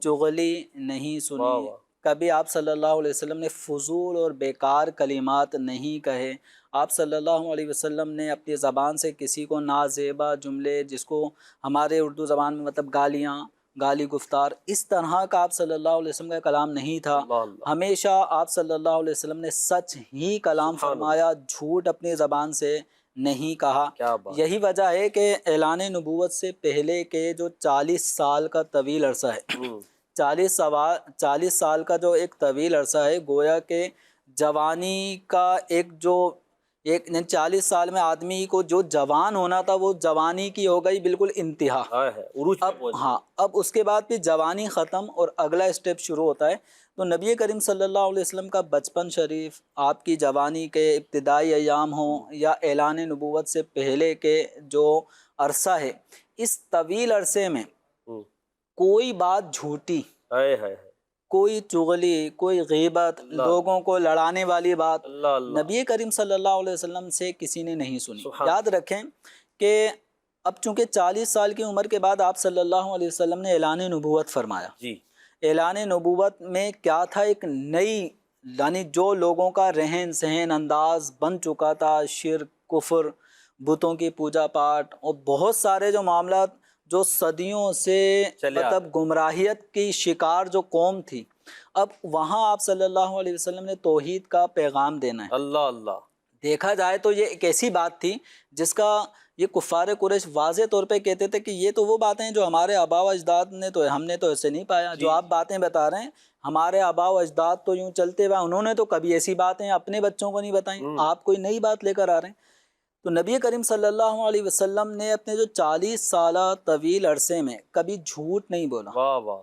چغلی نہیں سنی, کبھی آپ صلی اللہ علیہ وسلم نے فضول اور بیکار کلمات نہیں کہے. آپ صلی اللہ علیہ وسلم نے اپنی زبان سے کسی کو نازیبا جملے, جس کو ہمارے اردو زبان میں مطلب گالیاں, گالی گفتار, اس طرح کا آپ صلی اللہ علیہ وسلم کا کلام نہیں تھا. ہمیشہ آپ صلی اللہ علیہ وسلم نے سچ ہی کلام فرمایا, جھوٹ اپنی زبان سے نہیں کہا. یہی وجہ ہے کہ اعلان نبوت سے پہلے کے جو 40 سال کا طویل عرصہ ہے, 40 سال کا جو ایک طویل عرصہ ہے, گویا کہ جوانی کا ایک 40 سال میں آدمی کو جو جوان ہونا تھا وہ جوانی کی ہو گئی بالکل انتہا. اب اس کے بعد پھر جوانی ختم اور اگلا اسٹیپ شروع ہوتا ہے. تو نبی کریم صلی اللہ علیہ وسلم کا بچپن شریف, آپ کی جوانی کے ابتدائی ایام ہوں یا اعلان نبوت سے پہلے کے جو عرصہ ہے, اس طویل عرصے میں کوئی بات جھوٹی, کوئی چغلی, کوئی غیبت, لوگوں کو لڑانے والی بات نبی کریم صلی اللہ علیہ وسلم سے کسی نے نہیں سنی. یاد رکھیں کہ اب چونکہ 40 سال کی عمر کے بعد آپ صلی اللہ علیہ وسلم نے اعلان نبوت فرمایا. اعلان نبوت میں کیا تھا, ایک نئی, یعنی جو لوگوں کا رہن سہن انداز بن چکا تھا, شرک, کفر, بتوں کی پوجا پاٹ اور بہت سارے جو معاملات جو صدیوں سے مطلب گمراہیت کی شکار جو قوم تھی, اب وہاں آپ صلی اللہ علیہ وسلم نے توحید کا پیغام دینا ہے. اللہ اللہ. دیکھا جائے تو یہ ایک ایسی بات تھی جس کا یہ کفار قریش واضح طور پہ کہتے تھے کہ یہ تو وہ باتیں جو ہمارے آبا و اجداد نے تو ہم نے تو ایسے نہیں پایا. جو آپ باتیں بتا رہے ہیں ہمارے آبا و اجداد تو یوں چلتے ہوئے, انہوں نے تو کبھی ایسی باتیں اپنے بچوں کو نہیں بتائیں, آپ کوئی نئی بات لے کر آ رہے ہیں. تو نبی کریم صلی اللہ علیہ وسلم نے اپنے جو 40 سالہ طویل عرصے میں کبھی جھوٹ نہیں بولا. واہ واہ.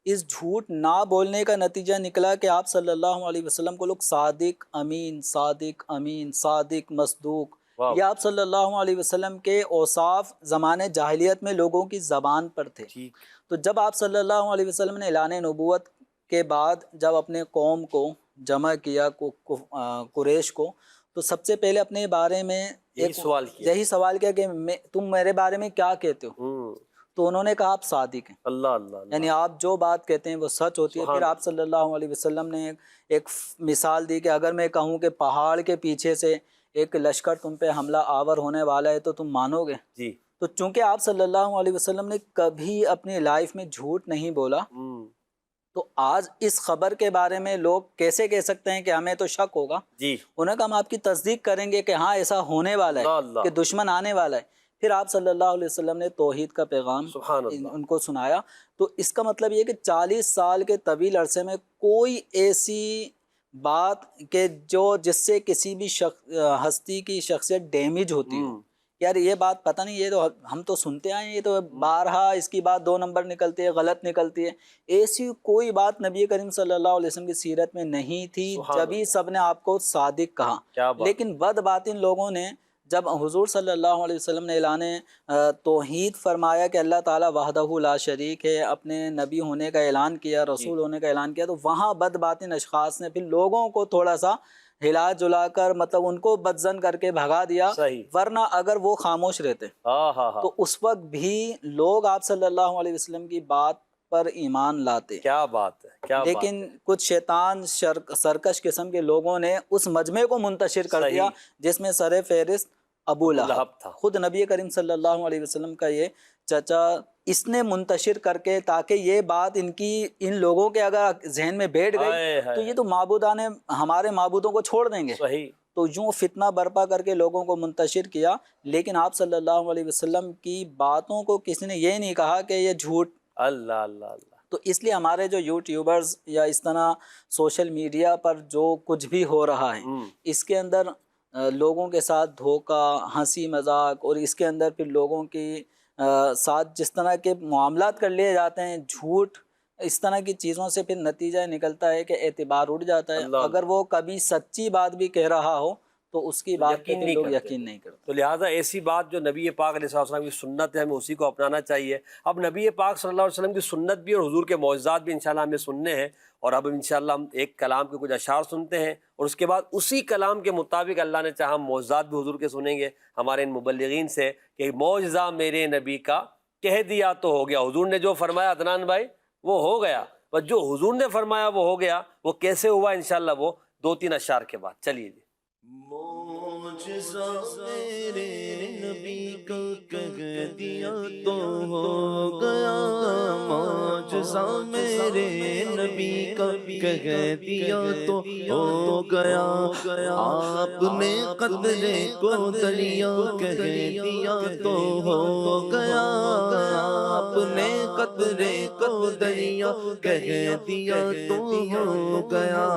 اس جھوٹ نہ بولنے کا نتیجہ نکلا کہ آپ صلی اللہ علیہ وسلم کو لوگ صادق امین, صادق امین, صادق مصدوق, یہ آپ صلی اللہ علیہ وسلم کے اوصاف زمانے جاہلیت میں لوگوں کی زبان پر تھے. تو جب آپ صلی اللہ علیہ وسلم نے اعلان نبوت کے بعد جب اپنے قوم کو جمع کیا, قریش کو, تو سب سے پہلے اپنے بارے میں یہی سوال کیا کہ تم میرے بارے میں کیا کہتے ہو. تو انہوں نے کہا آپ صادق ہیں. اللہ اللہ. یعنی آپ جو بات کہتے ہیں وہ سچ ہوتی ہے. پھر آپ صلی اللہ علیہ وسلم نے ایک مثال دی کہ اگر میں کہوں کہ پہاڑ کے پیچھے سے ایک لشکر تم پہ حملہ آور ہونے والا ہے تو تم مانو گے. تو چونکہ آپ صلی اللہ علیہ وسلم نے کبھی اپنی لائف میں جھوٹ نہیں بولا, تو آج اس خبر کے بارے میں لوگ کیسے کہہ سکتے ہیں کہ ہمیں تو شک ہوگا. انہیں کہا ہم آپ کی تصدیق کریں گے کہ ہاں ایسا ہونے والا ہے, کہ دشمن آنے والا ہے. پھر آپ صلی اللہ علیہ وسلم نے توحید کا پیغام ان کو سنایا. تو اس کا مطلب یہ کہ 40 سال کے طویل عرصے میں کوئی ایسی بات کہ جس سے کسی بھی ہستی کی شخصیت ڈیمیج ہوتی ہو, یار یہ بات پتہ نہیں, یہ تو ہم تو سنتے آئے ہیں, یہ تو بارہا اس کی بات 2 نمبر نکلتی ہے, غلط نکلتی ہے. ایسی کوئی بات نبی کریم صلی اللہ علیہ وسلم کی سیرت میں نہیں تھی, جبھی سب نے آپ کو صادق کہا. لیکن بد باطن لوگوں نے جب حضور صلی اللہ علیہ وسلم نے اعلان توحید فرمایا کہ اللہ تعالیٰ وحدہ لا شریک ہے، اپنے نبی ہونے کا اعلان کیا، رسول ہونے کا اعلان کیا، تو وہاں بد باطن اشخاص نے پھر لوگوں کو تھوڑا سا ہلا جلا کر مطلب ان کو بدزن کر کے بھگا دیا، ورنہ اگر وہ خاموش رہتے تو اس وقت بھی لوگ آپ صلی اللہ علیہ وسلم کی بات پر ایمان لاتے. کیا بات ہے، کیا لیکن کچھ شیطان سرکش قسم کے لوگوں نے اس مجمع کو منتشر کر دیا جس میں سر فہرست ابو لہب تھا. خود نبی کریم صلی اللہ علیہ وسلم کا یہ چچا اس نے منتشر کر کے، تاکہ یہ بات ان لوگوں کے اگر ذہن میں بیٹھ گئی تو یہ تو معبودان ہمارے معبودوں کو چھوڑ دیں گے. تو یوں فتنہ برپا کر کے لوگوں کو منتشر کیا. لیکن آپ صلی اللہ علیہ وسلم کی باتوں کو کسی نے یہ نہیں کہا کہ یہ جھوٹ. اللہ اللہ اللہ. تو اس لیے ہمارے جو یوٹیوبرز یا اس طرح سوشل میڈیا پر جو کچھ بھی ہو رہا ہے، اس کے اندر لوگوں کے ساتھ دھوکہ، ہنسی مذاق، اور اس کے اندر پھر لوگوں کی ساتھ جس طرح کے معاملات کر لیے جاتے ہیں، جھوٹ، اس طرح کی چیزوں سے پھر نتیجہ نکلتا ہے کہ اعتبار اٹھ جاتا ہے. اگر وہ کبھی سچی بات بھی کہہ رہا ہو تو اس کی بات پہ لوگ یقین نہیں کرتے. تو لہٰذا ایسی بات جو نبی پاک علیہ السلام کی سنت ہے، ہمیں اسی کو اپنانا چاہیے. اب نبی پاک صلی اللہ علیہ وسلم کی سنت بھی اور حضور کے معجزات بھی انشاءاللہ ہمیں سننے ہیں. اور اب انشاءاللہ ہم ایک کلام کے کچھ اشعار سنتے ہیں، اور اس کے بعد اسی کلام کے مطابق اللہ نے چاہا ہم معجزات بھی حضور کے سنیں گے ہمارے ان مبلغین سے کہ معجزہ میرے نبی کا کہہ دیا تو ہو گیا. حضور نے جو فرمایا عدنان بھائی وہ ہو گیا، بس جو حضور نے فرمایا وہ ہو گیا. وہ کیسے ہوا انشاءاللہ وہ 2-3 اشعار کے بعد. چلیے جی. معجزہ میرے نبی کا کہہ دیا تو ہو گیا، معجزہ میرے نبی کا کہہ دیا تو ہو گیا. آپ نے قطرے کو دریا کہہ دیا تو ہو گیا، آپ نے قطرے کو دریا کہہ دیا تو ہو گیا.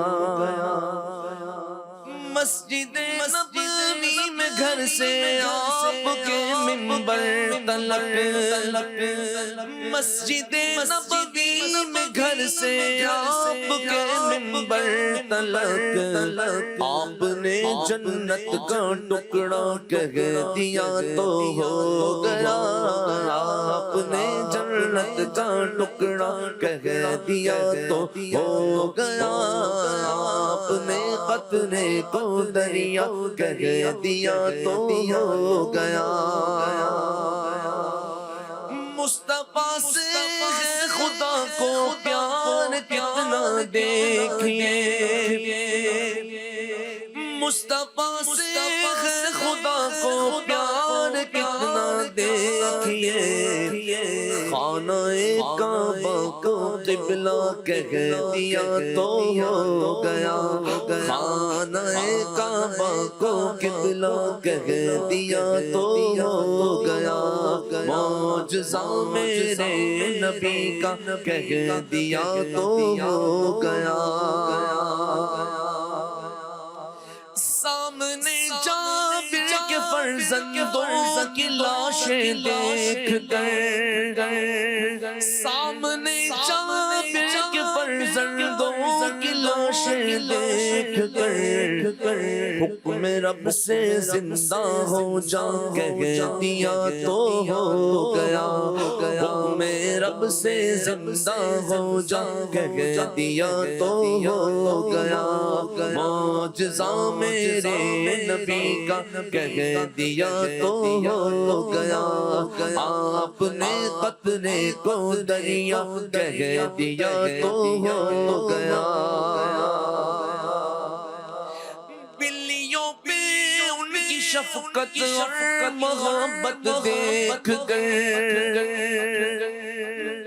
مسجد نبوی میں گھر سے آپ کے منبر تلک، مسجد نبوی میں گھر سے آپ کے منبر تلک، آپ نے جنت کا ٹکڑا کہہ دیا تو ہو گیا، آپ نے جنت کا ٹکڑا کہہ دیا تو ہو گیا، آپ نے قطرے کو دریا کہہ دیا تو ہو گیا. مصطفیٰ سے خدا کو پیار کتنا دیکھیے، مصطفیٰ سے خدا کو پیار کتنا دیکھیے. خانہ کعبہ کو قبلہ کہہ دیا تو ہو گیا، خانہ کعبہ کو قبلہ کہہ دیا تو ہو گیا. معجزہ میرے نبی کا کہہ دیا تو ہو گیا. سامنے جابر کے فرزندوں کی لاشیں دیکھ کر، سامنے جابر کے فرزندوں کی لاشیں دیکھ کر، حکم رب سے زندہ ہو جا کہہ دیا تو ہو گیا، حکم رب سے زندہ ہو جا کہہ دیا تو ہو گیا. معجزہ میرے نبی کا کہہ دیا تو ہو گیا، آپ نے قطرے کو دریا کہہ دیا تو ہو گیا. بلیوں پہ ان کی شفقت اور محبت دیکھ کر،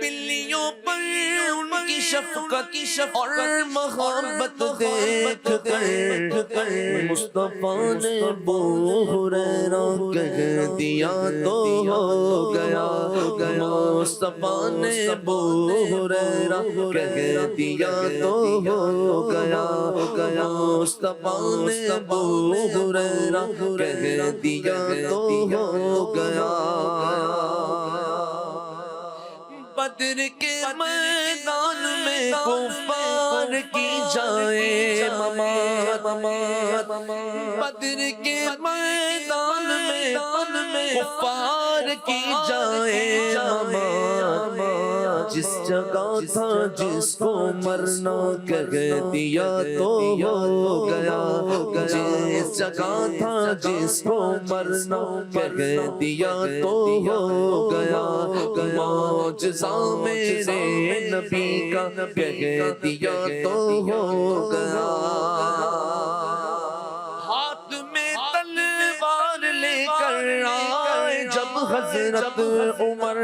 بلیوں پر ان کی شفقت اور محبت دیکھ کر، مصطفیٰ نے ابو ہریرہ کہہ دیا تو ہو گیا، مصطفیٰ نے ابو ہریرہ کہہ دیا تو ہو گیا، مصطفیٰ نے ابو ہریرہ کہہ دیا تو ہو گیا. بد بدر کے میدان میں کفار کی جائے ممات، بدر کے میدان میں کفار کی جائے ممات، جس جگہ تھا جس کو مرنا کہہ دیا تو ہو گیا، جس جگہ تھا جس کو مرنا کہہ دیا تو ہو گیا، معجزہ میرے نبی کا کہہ دیا تو ہو گیا، ہاتھ میں تلوار لے کر آئے جب حضرت عمر،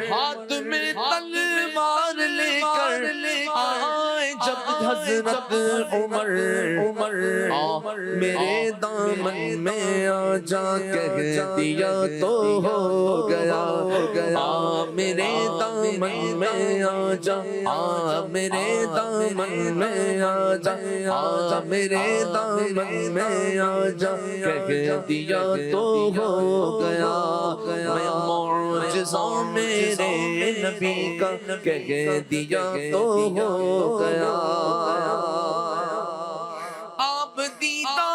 ہاتھ میں تلوار لے کر آئے جب حضرت عمر، میرے دامن میں آ جا کہہ دیا تو ہو گیا، میرے دامن میں آ جا، میرے دامن میں آ جا، میرے دامن میں آ جا کہہ دیا تو ہو گیا، میں معجزہ میرے نبی کا کہہ دیا تو ہو گیا، آپ دیدہ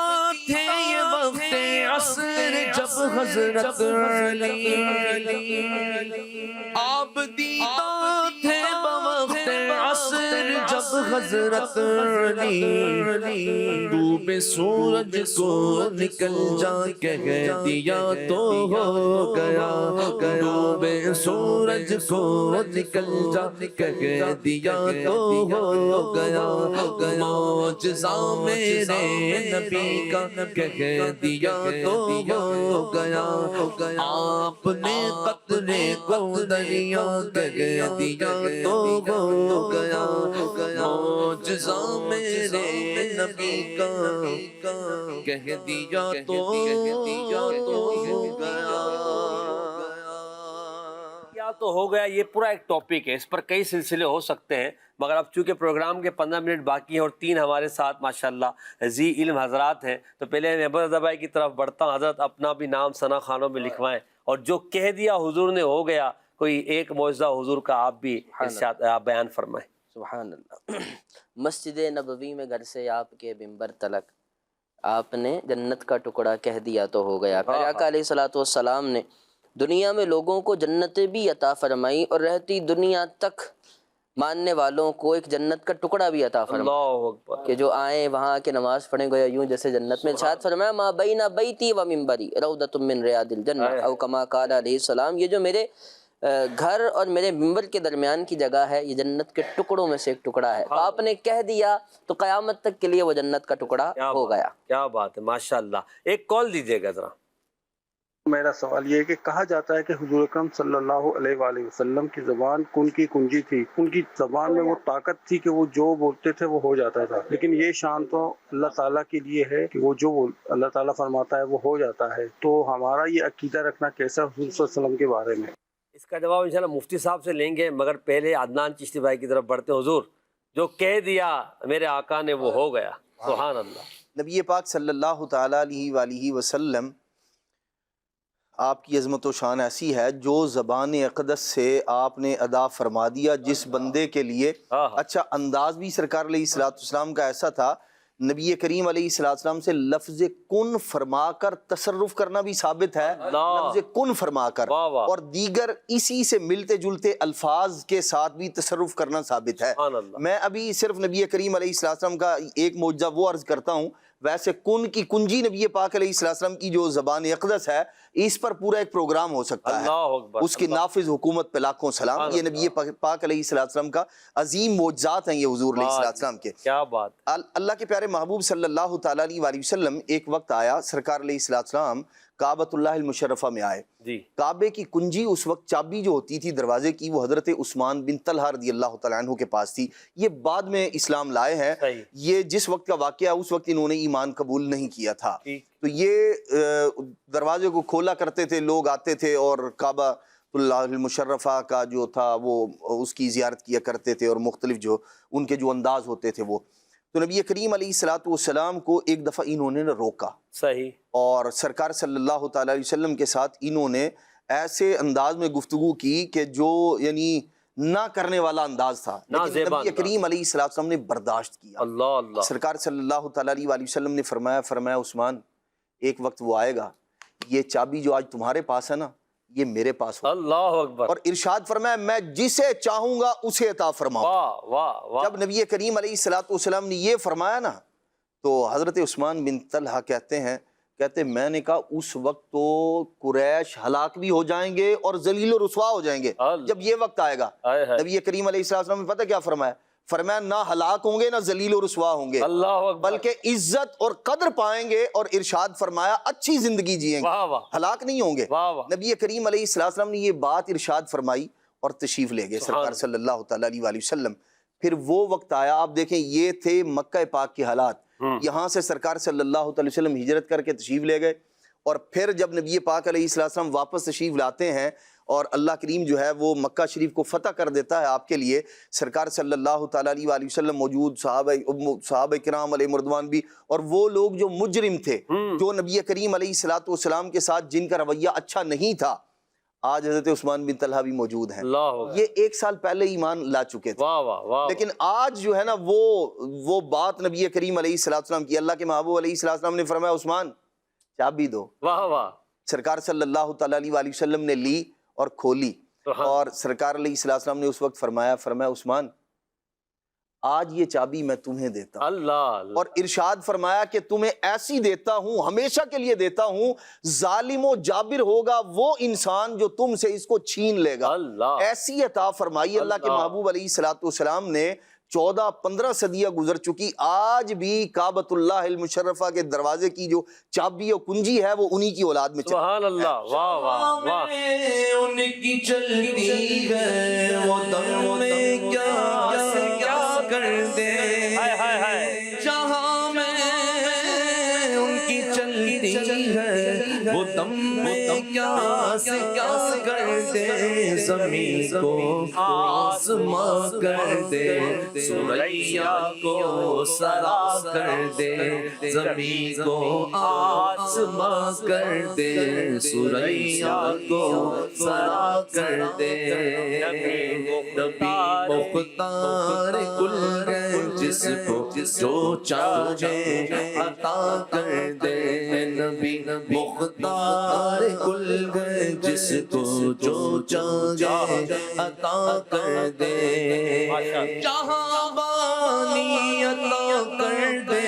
تھے یہ وقت عصر جب حضرت علی، آپ دیدہ تھے بوقت عصر جب حضرت علی، ڈوب سورج کو نکل جا کہہ دیا تو ہو گیا، ڈوب سورج کو نکل جا کہہ دیا تو ہو گیا، معجزہ میرے نبی کا کہہ دیا تو ہو گیا، آپ نے قطرے کو دریا کہہ دیا تو ہو گیا، معجزہ میرے نبی کا کہہ دیا تو ہو گیا۔ کیا تو ہو گیا، یہ پورا ایک ٹاپک ہے، اس پر کئی سلسلے ہو سکتے ہیں، مگر اب چونکہ پروگرام کے 15 منٹ باقی ہیں اور 3 ہمارے ساتھ ماشاءاللہ ذی علم حضرات ہیں، تو پہلے میں ابوالرضا بھائی کی طرف بڑھتا ہوں۔ حضرت اپنا بھی نام ثنا خانوں میں لکھوائیں، اور جو کہہ دیا حضور نے ہو گیا، کوئی ایک معجزہ حضور کا آپ بھی ارشاد آپ بیان فرمائیں۔ سبحان اللہ۔ مسجد نبوی میں گھر سے آپ کے ممبر تلک آپ نے جنت کا ٹکڑا کہہ دیا تو ہو گیا۔ پیارے آقا علیہ الصلوۃ والسلام نے دنیا میں لوگوں کو جنتیں بھی عطا فرمائی اور رہتی دنیا تک ماننے والوں کو ایک جنت کا ٹکڑا بھی عطا فرمایا، اللہ اکبر، کہ جو آئیں وہاں کے نماز پڑھیں گویا یوں جیسے جنت میں۔ ارشاد فرمایا ما بین بیتی و منبری روضۃ من ریاض الجنہ، او کما قال علیہ السلام، یہ جو میرے گھر اور میرے ممبر کے درمیان کی جگہ ہے، یہ جنت کے ٹکڑوں میں سے ایک ٹکڑا ہے، تو آپ نے کہہ دیا تو قیامت تک کے لیے وہ جنت کا ٹکڑا ہو گیا۔ کیا بات ہے، ماشاءاللہ۔ ایک کال دیجیے گا ذرا۔ میرا سوال یہ ہے کہ کہا جاتا ہے کہ حضور اکرم صلی اللہ علیہ وآلہ وسلم کی زبان کن کی کنجی تھی، ان کی زبان میں وہ طاقت تھی کہ وہ جو بولتے تھے وہ ہو جاتا تھا، لیکن یہ شان تو اللہ تعالیٰ کے لیے ہے کہ وہ جو اللہ تعالیٰ فرماتا ہے وہ ہو جاتا ہے، تو ہمارا یہ عقیدہ رکھنا کیسا حضور صلی اللہ علیہ وسلم کے بارے میں؟ اس کا جواب انشاءاللہ مفتی صاحب سے لیں گے، مگر پہلے عدنان چشتی بھائی کی طرف بڑھتے ہیں۔ حضور جو کہہ دیا میرے آقا نے وہ ہو گیا، سبحان اللہ۔ نبی پاک صلی اللہ تعالیٰ علیہ وآلہ وسلم آپ کی عظمت و شان ایسی ہے، جو زبان اقدس سے آپ نے ادا فرما دیا جس بندے کے لیے۔ اچھا، انداز بھی سرکار علیہ السلام کا ایسا تھا، نبی کریم علیہ السلام سے لفظ کن فرما کر تصرف کرنا بھی ثابت ہے، لفظ کن فرما کر، اور دیگر اسی سے ملتے جلتے الفاظ کے ساتھ بھی تصرف کرنا ثابت ہے۔ میں ابھی صرف نبی کریم علیہ السلام کا ایک معجزہ وہ عرض کرتا ہوں، ویسے کن کی کنجی نبی پاک علیہ السلام کی جو زبان اقدس ہے، اس پر پورا ایک پروگرام ہو سکتا ہے، اس کی نافذ حکومت پہ لاکھوں سلام۔ یہ نبی پاک علیہ السلام کا عظیم معجزات ہیں یہ حضور علیہ السلام کے۔ کیا بات۔ اللہ کے پیارے محبوب صلی اللہ تعالیٰ علیہ وسلم ایک وقت آیا، سرکار علیہ السلام کعبۃ اللہ المشرفہ میں آئے، کعبے کی کنجی اس وقت چابی جو ہوتی تھی دروازے کی، وہ حضرت عثمان بن طلحہ رضی اللہ تعالیٰ عنہ کے پاس تھی۔ یہ بعد میں اسلام لائے ہیں، یہ جس وقت کا واقعہ اس وقت انہوں نے ایمان قبول نہیں کیا تھا، تو یہ دروازے کو کھولا کرتے تھے، لوگ آتے تھے اور کعبہ اللہ المشرفہ کا جو تھا وہ اس کی زیارت کیا کرتے تھے، اور مختلف جو ان کے جو انداز ہوتے تھے وہ، تو نبی کریم علیہ السلام کو ایک دفعہ انہوں نے روکا، صحیح، اور سرکار صلی اللہ تعالیٰ علیہ وسلم کے ساتھ انہوں نے ایسے انداز میں گفتگو کی کہ جو یعنی نہ کرنے والا انداز تھا، لیکن نبی کریم علیہ السلام نے برداشت کیا۔ اللہ اللہ، سرکار صلی اللہ تعالیٰ علیہ وسلم نے فرمایا عثمان ایک وقت وہ آئے گا، یہ چابی جو آج تمہارے پاس ہے نا یہ میرے پاس ہو۔ اللہ اکبر۔ اور ارشاد فرمایا میں جسے چاہوں گا اسے عطا فرماؤں۔ واہ واہ واہ۔ جب نبی کریم علیہ السلام نے یہ فرمایا نا تو حضرت عثمان بن طلحہ کہتے میں نے کہا اس وقت تو قریش ہلاک بھی ہو جائیں گے اور ذلیل و رسوا ہو جائیں گے جب یہ وقت آئے گا۔ نبی کریم علیہ السلام نے پتہ کیا فرمایا نہ ہلاک ہوں گے نہ ذلیل و رسوا ہوں گے، اللہ اکبر، بلکہ عزت اور قدر پائیں گے، اور ارشاد فرمایا اچھی زندگی جئیں گے، واہ واہ، ہلاک نہیں ہوں گے۔ واہ واہ۔ نبی کریم علیہ السلام نے یہ بات ارشاد فرمائی اور تشریف لے گئے سرکار صلی اللہ تعالیٰ علیہ وسلم۔ پھر وہ وقت آیا، آپ دیکھیں یہ تھے مکہ پاک کے حالات، یہاں سے سرکار صلی اللہ علیہ وسلم ہجرت کر کے تشریف لے گئے، اور پھر جب نبی پاک علیہ السلام واپس تشریف لاتے ہیں اور اللہ کریم جو ہے وہ مکہ شریف کو فتح کر دیتا ہے آپ کے لیے، سرکار صلی اللہ تعالیٰ علیہ وسلم موجود، صحابہ کرام علیہ رضوان بھی، اور وہ لوگ جو مجرم تھے، جو نبی کریم علیہ السلام کے ساتھ جن کا رویہ اچھا نہیں تھا، آج حضرت عثمان بن طلحہ بھی موجود ہیں۔ یہ 1 سال پہلے ایمان لا چکے تھے، لیکن آج جو ہے نا وہ بات نبی کریم علیہ السلام کی، اللہ کے محبوب علیہ السلام نے فرمایا عثمان چابی دو۔ واہ واہ۔ سرکار صلی اللہ تعالیٰ علیہ وسلم نے لی اور کھولی، اور سرکار علیہ السلام نے اس وقت فرمایا عثمان آج یہ چابی میں تمہیں دیتا ہوں، اللہ، اور ارشاد فرمایا کہ تمہیں ایسی دیتا ہوں، ہمیشہ کے لیے دیتا ہوں، ظالم و جابر ہوگا وہ انسان جو تم سے اس کو چھین لے گا، ایسی عطا فرمائی اللہ کے محبوب علیہ السلام نے۔ 14-15 صدیاں گزر چکی، آج بھی کعبۃ اللہ المشرفہ کے دروازے کی جو چابی و کنجی ہے وہ انہی کی اولاد میں چلتی ہے۔ سبحان اللہ، واہ واہ واہ۔ ان کی چلتی ہے وہ دم میں کیا کر دے، جہاں میں ان کی چلتی ہے وہ دم میں کیا کر دے، زمین کو آسمان کر دے، سوریا کو سرا کر دے، زمین کو آسمان کر دے، سوریا کو سرا کر دے، نبی مختار کل ہے جس کو جو چاہے عطا کر دے، نبی مختار کل ہے جس کو جو چاہے عطا کر دے، جہاں بانی عطا کر دے،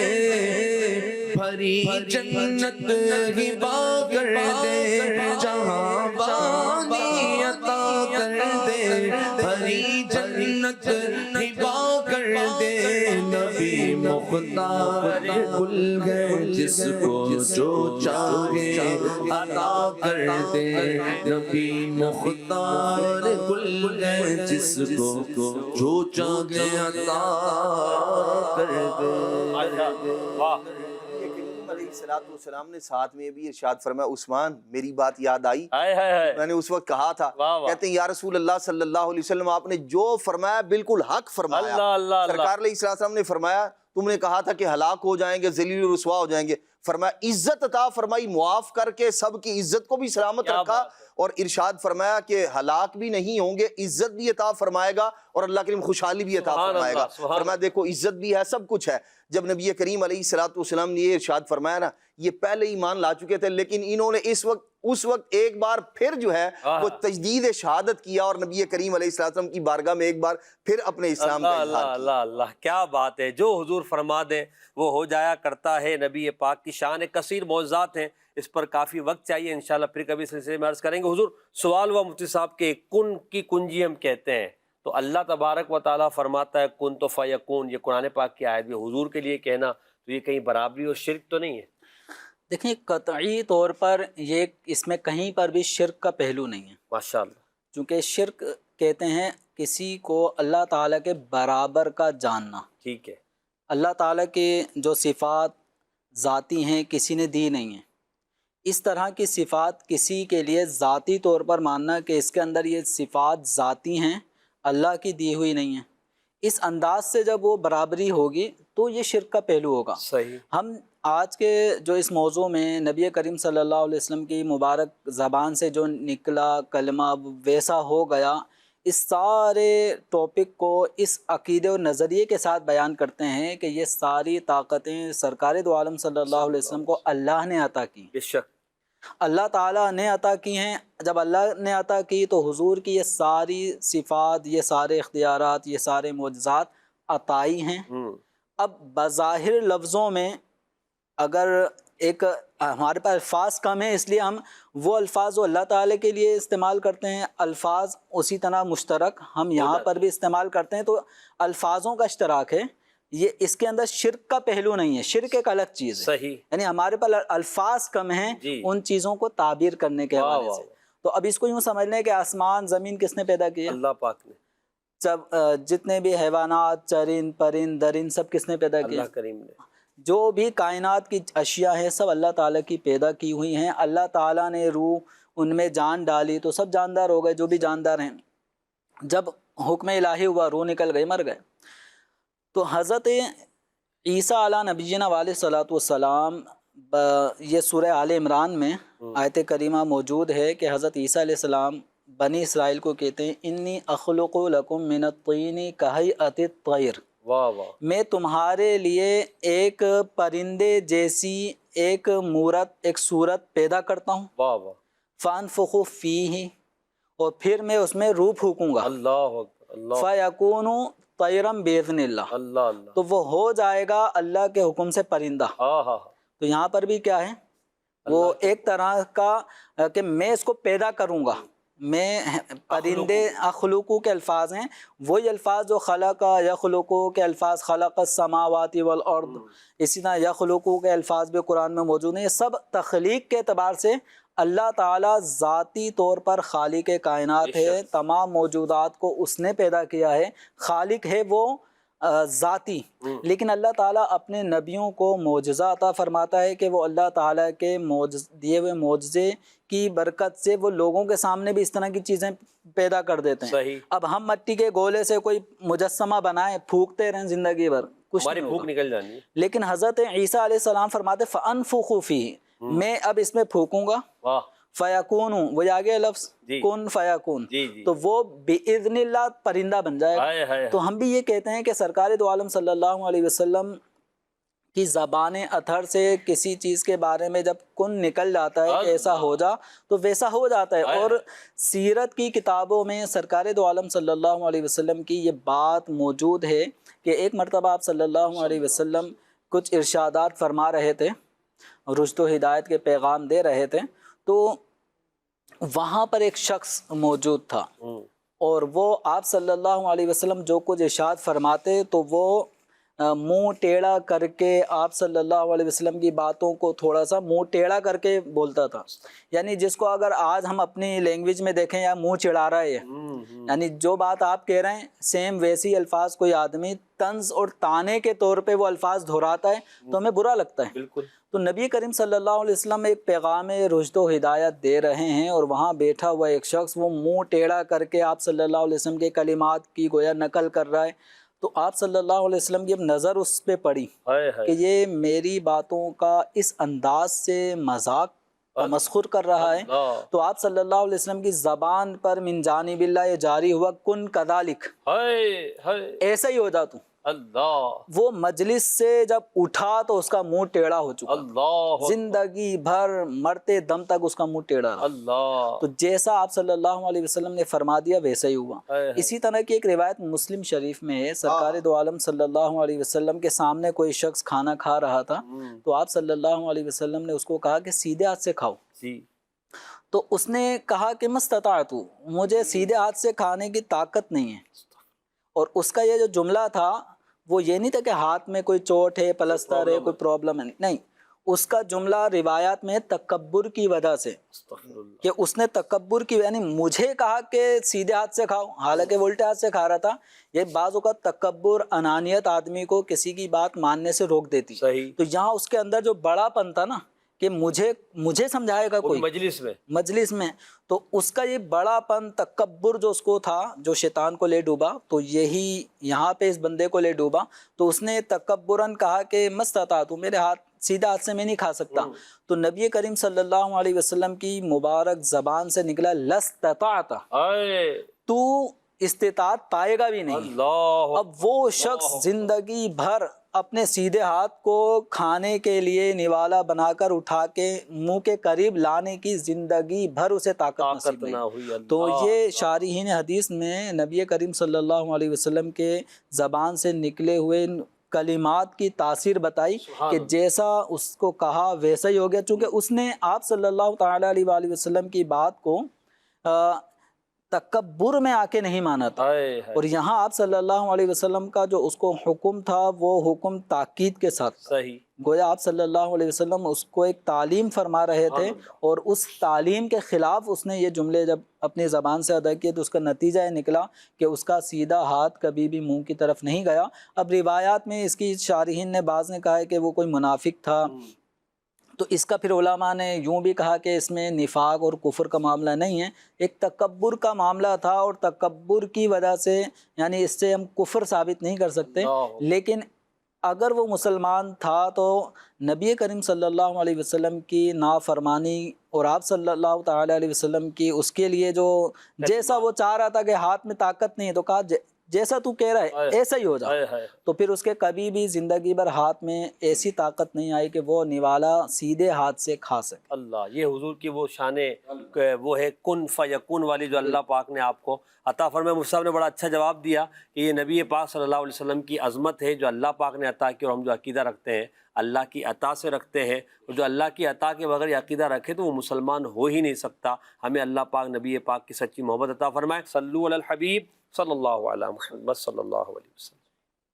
بھری جنت ہبا کر دے، جہاں بانی عطا کر دے، بھری جنت ہبا کر دے، نبی مختار کل ہے جس کو جو چاہے عطا کر دے، نبی مختار کل ہے جس کو جو چاہے عطا کر دے۔ علیہ السلام نے ساتھ میں بھی ارشاد فرمایا عثمان میری بات یاد آئی، میں نے اس وقت کہا تھا، کہتے ہیں یا رسول اللہ صلی اللہ علیہ وسلم آپ نے جو فرمایا بالکل حق فرمایا۔ سرکار علیہ السلام نے فرمایا تم نے کہا تھا کہ ہلاک ہو جائیں گے، ذلیل و رسوا ہو جائیں گے، فرمایا عزت عطا فرمائی، معاف کر کے سب کی عزت کو بھی سلامت رکھا، اور ارشاد فرمایا کہ ہلاک بھی نہیں ہوں گے، عزت بھی عطا فرمائے گا اور اللہ کریم خوشحالی بھی عطا فرمائے گا۔ فرمایا دیکھو عزت بھی ہے، سب کچھ ہے۔ جب نبی کریم علیہ السلام نے یہ ارشاد فرمایا نا، یہ پہلے ایمان لا چکے تھے، لیکن انہوں نے اس وقت ایک بار پھر جو ہے وہ تجدید شہادت کیا، اور نبی کریم علیہ السلام کی بارگاہ میں ایک بار پھر اپنے اسلام کا اظہار کیا۔ اللہ اللہ، کیا بات ہے، جو حضور فرما دیں وہ ہو جایا کرتا ہے۔ نبی پاک کی شان کثیر معجزات ہیں، اس پر کافی وقت چاہیے، انشاءاللہ پھر کبھی سلسلے میں عرض کریں گے۔ حضور سوال ہوا مفتی صاحب کے کن کی کنجی ہم کہتے ہیں، تو اللہ تبارک و تعالیٰ فرماتا ہے کن تو فیکون، یہ قرآن پاک کی آیت بھی، حضور کے لیے کہنا تو یہ کہیں برابری اور شرک تو نہیں ہے؟ دیکھیں قطعی طور پر یہ اس میں کہیں پر بھی شرک کا پہلو نہیں ہے، ماشاءاللہ، چونکہ شرک کہتے ہیں کسی کو اللہ تعالیٰ کے برابر کا جاننا۔ ٹھیک ہے، اللہ تعالیٰ کے جو صفات ذاتی ہیں کسی نے دی نہیں ہیں، اس طرح کی صفات کسی کے لیے ذاتی طور پر ماننا کہ اس کے اندر یہ صفات ذاتی ہیں، اللہ کی دی ہوئی نہیں ہیں، اس انداز سے جب وہ برابری ہوگی تو یہ شرک کا پہلو ہوگا۔ صحیح۔ ہم آج کے جو اس موضوع میں نبی کریم صلی اللہ علیہ وسلم کی مبارک زبان سے جو نکلا کلمہ ویسا ہو گیا، اس سارے ٹاپک کو اس عقیدے و نظریے کے ساتھ بیان کرتے ہیں کہ یہ ساری طاقتیں سرکار دو عالم صلی اللہ علیہ وسلم کو اللہ نے عطا کی، بے شک اللہ تعالیٰ نے عطا کی ہیں۔ جب اللہ نے عطا کی تو حضور کی یہ ساری صفات، یہ سارے اختیارات، یہ سارے معجزات عطائی ہیں۔ اب بظاہر لفظوں میں اگر ایک ہمارے پاس الفاظ کم ہیں، اس لیے ہم وہ الفاظ جو اللہ تعالیٰ کے لیے استعمال کرتے ہیں، الفاظ اسی طرح مشترک ہم یہاں پر بھی استعمال کرتے ہیں، تو الفاظوں کا اشتراک ہے، یہ اس کے اندر شرک کا پہلو نہیں ہے، شرک ایک الگ چیز ہے۔ صحیح، یعنی ہمارے پاس الفاظ کم ہیں ان چیزوں کو تعبیر کرنے کے حوالے سے۔ تو اب اس کو یوں سمجھ لیں کہ آسمان زمین کس نے پیدا کیا؟ اللہ پاک نے۔ سب جتنے بھی حیوانات، چرند پرند درند، سب کس نے پیدا کیا؟ اللہ کریم نے۔ جو بھی کائنات کی اشیاء ہیں سب اللہ تعالیٰ کی پیدا کی ہوئی ہیں۔ اللہ تعالیٰ نے روح ان میں جان ڈالی تو سب جاندار ہو گئے، جو بھی جاندار ہیں۔ جب حکم الہی ہوا روح نکل گئی، مر گئے۔ تو حضرت عیسیٰ علیہ نبینا علیہ صلاۃ والسلام، یہ سورہ آل عمران میں آیت کریمہ موجود ہے کہ حضرت عیسیٰ علیہ السلام بنی اسرائیل کو کہتے ہیں انی اخلق لکم من الطین کہیئۃ الطیر، واہ واہ، میں تمہارے لیے ایک پرندے جیسی ایک مورت، ایک صورت پیدا کرتا ہوں، واہ واہ، فانفخ فیہ، اور پھر میں اس میں روح پھونکوں گا، اللہ اکبر، اللہ فیکون طیرا باذن اللہ، اللہ اللہ، تو وہ ہو جائے گا اللہ کے حکم سے پرندہ۔ ہاں ہاں، تو یہاں پر بھی کیا ہے، وہ ایک طرح کا کہ میں اس کو پیدا کروں گا، میں پرندے اخلوقو کے الفاظ ہیں، وہی الفاظ جو خلقہ یخلقو کے الفاظ، خلق السماوات والارض، اسی طرح یخلقو کے الفاظ بھی قرآن میں موجود ہیں۔ یہ سب تخلیق کے اعتبار سے اللہ تعالیٰ ذاتی طور پر خالق کائنات ہے، تمام موجودات کو اس نے پیدا کیا ہے، خالق ہے وہ ذاتی، لیکن اللہ تعالیٰ اپنے نبیوں کو معجزہ عطا فرماتا ہے کہ وہ اللہ تعالیٰ کے دیے ہوئے معجزے کی برکت سے وہ لوگوں کے سامنے بھی اس طرح کی چیزیں پیدا کر دیتے ہیں۔ صحیح، اب ہم مٹی کے گولے سے کوئی مجسمہ بنائیں، پھونکتے رہیں زندگی بھر، کچھ ہماری نہیں بھوک ہوگا۔ نکل جانی ہے۔ لیکن حضرت عیسیٰ علیہ السلام فرماتے فَأَنفُخُ فِيهِ، میں اب اس میں پھونکوں گا، واہ، فیکون، وہ آگے لفظ جی، کن فیکون، جی جی، تو وہ بِإِذْنِ اللہ پرندہ بن جائے گا۔ ہائے ہائے، تو ہم بھی یہ کہتے ہیں کہ سرکار دو عالم صلی اللہ علیہ وسلم کی زبان اطہر سے کسی چیز کے بارے میں جب کن نکل جاتا ہے کہ ایسا ہو جا تو ویسا ہو جاتا ہے۔ اور سیرت کی کتابوں میں سرکار دو عالم صلی اللہ علیہ وسلم کی یہ بات موجود ہے کہ ایک مرتبہ آپ صلی اللہ علیہ وسلم کچھ ارشادات فرما رہے تھے، رشد و ہدایت کے پیغام دے رہے تھے، تو وہاں پر ایک شخص موجود تھا اور وہ آپ صلی اللہ علیہ وسلم جو کچھ ارشاد فرماتے تو وہ منہ ٹیڑھا کر کے آپ صلی اللہ علیہ وسلم کی باتوں کو تھوڑا سا منہ ٹیڑھا کر کے بولتا تھا، یعنی جس کو اگر آج ہم اپنی لینگویج میں دیکھیں یا منہ چڑھا رہا ہے، یعنی جو بات آپ کہہ رہے ہیں سیم ویسی الفاظ کوئی آدمی طنز اور طعنے کے طور پہ وہ الفاظ دہراتا ہے تو ہمیں برا لگتا ہے۔ بالکل۔ تو نبی کریم صلی اللہ علیہ وسلم ایک پیغام رشد و ہدایت دے رہے ہیں اور وہاں بیٹھا ہوا ایک شخص وہ منہ ٹیڑھا کر کے آپ صلی اللہ علیہ وسلم کے کلمات کی گویا نقل کر رہا ہے، تو آپ صلی اللہ علیہ وسلم کی اب نظر اس پہ پڑی کہ یہ میری باتوں کا اس انداز سے مذاق تمسخر کر رہا ہے، تو آپ صلی اللہ علیہ وسلم کی زبان پر من جانب اللہ یہ جاری ہوا کن کذالک، ایسا ہی ہو جا تو۔ اللہ، وہ مجلس سے جب اٹھا تو اس کا منہ ٹیڑھا ہو چکا، اللہ، زندگی بھر مرتے دم تک اس کا منہ ٹیڑھا رہا۔ اللہ، تو جیسا آپ صلی اللہ علیہ وسلم نے فرما دیا ویسا ہی ہوا۔ اسی طرح کی ایک روایت مسلم شریف میں ہے، سرکار دو عالم صلی اللہ علیہ وسلم کے سامنے کوئی شخص کھانا کھا رہا تھا تو آپ صلی اللہ علیہ وسلم نے اس کو کہا کہ سیدھے ہاتھ سے کھاؤ، تو اس نے کہا کہ مستطاعت، مجھے سیدھے ہاتھ سے کھانے کی طاقت نہیں ہے، اور اس کا یہ جو جملہ تھا وہ یہ نہیں تھا کہ ہاتھ میں کوئی چوٹ ہے، پلستر ہے، کوئی پرابلم ہے، نہیں، اس کا جملہ روایات میں تکبر کی وجہ سے کہ اس نے تکبر کی، یعنی مجھے کہا کہ سیدھے ہاتھ سے کھاؤ، حالانکہ وہ الٹے ہاتھ سے کھا رہا تھا۔ یہ بعض اوقات تکبر، انانیت آدمی کو کسی کی بات ماننے سے روک دیتی، تو یہاں اس کے اندر جو بڑا پن تھا نا کہ مجھے سمجھائے گا کوئی مجلس میں، تو اس کا یہ بڑا پن تکبر جو اس کو تھا، جو شیطان کو لے ڈوبا، تو یہی یہاں پہ اس بندے کو لے ڈوبا. تو اس نے تکبراً کہا کہ مستطاعت، تو میرے سیدھا ہاتھ سے میں نہیں کھا سکتا. تو نبی کریم صلی اللہ علیہ وسلم کی مبارک زبان سے نکلا لستطاعت، تو استطاعت پائے گا بھی نہیں. اب وہ شخص زندگی بھر اپنے سیدھے ہاتھ کو کھانے کے لیے نوالا بنا کر اٹھا کے منہ کے قریب لانے کی زندگی بھر اسے طاقت نصیب نہیں ہوئی. تو یہ شارحین حدیث میں نبی کریم صلی اللہ علیہ وسلم کے زبان سے نکلے ہوئے کلمات کی تاثیر بتائی کہ جیسا اس کو کہا ویسا ہی ہو گیا، چونکہ اس نے آپ صلی اللہ تعالیٰ علیہ وآلہ وسلم کی بات کو تکبر میں آ کے نہیں مانا تھا. اور یہاں آپ صلی اللہ علیہ وسلم کا جو اس کو حکم تھا وہ حکم تاکید کے ساتھ، صحیح گویا آپ صلی اللہ علیہ وسلم اس کو ایک تعلیم فرما رہے تھے، اور اس تعلیم کے خلاف اس نے یہ جملے جب اپنی زبان سے ادا کیے تو اس کا نتیجہ یہ نکلا کہ اس کا سیدھا ہاتھ کبھی بھی منہ کی طرف نہیں گیا. اب روایات میں اس کی شارحین نے بعض نے کہا ہے کہ وہ کوئی منافق تھا، تو اس کا پھر علماء نے یوں بھی کہا کہ اس میں نفاق اور کفر کا معاملہ نہیں ہے، ایک تکبر کا معاملہ تھا، اور تکبر کی وجہ سے یعنی اس سے ہم کفر ثابت نہیں کر سکتے. لیکن اگر وہ مسلمان تھا تو نبی کریم صلی اللہ علیہ وسلم کی نافرمانی اور آپ صلی اللہ تعالیٰ علیہ وسلم کی اس کے لیے جو جیسا وہ چاہ رہا تھا کہ ہاتھ میں طاقت نہیں ہے، تو کہا جیسا تو کہہ رہا ہے ایسا ہی ہو جا. تو پھر اس کے کبھی بھی زندگی بھر ہاتھ میں ایسی طاقت نہیں آئی کہ وہ نوالا سیدھے ہاتھ سے کھا سکے. اللہ، یہ حضور کی وہ شان وہ ہے کن فیکون والی جو اللہ پاک نے آپ کو عطا فرمایا. مفتی صاحب نے بڑا اچھا جواب دیا کہ یہ نبی پاک صلی اللہ علیہ وسلم کی عظمت ہے جو اللہ پاک نے عطا کی، اور ہم جو عقیدہ رکھتے ہیں اللہ کی عطا سے رکھتے ہیں، اور جو اللہ کی عطا کے بغیر یہ عقیدہ رکھے تو وہ مسلمان ہو ہی نہیں سکتا. ہمیں اللہ پاک نبی پاک کی سچی محبت عطا فرمائے. صلو علی الحبیب صلی اللہ علیہ محمد صلی اللہ علیہ وسلم.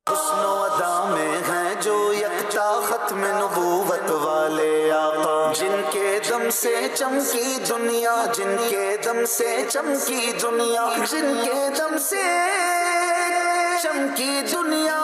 حسن و ادا میں ہیں جو یکتا ختم نبوت والے آقا، جن کے دم سے چمکی دنیا، جن کے دم سے چمکی دنیا، جن کے دم سے چمکی دنیا.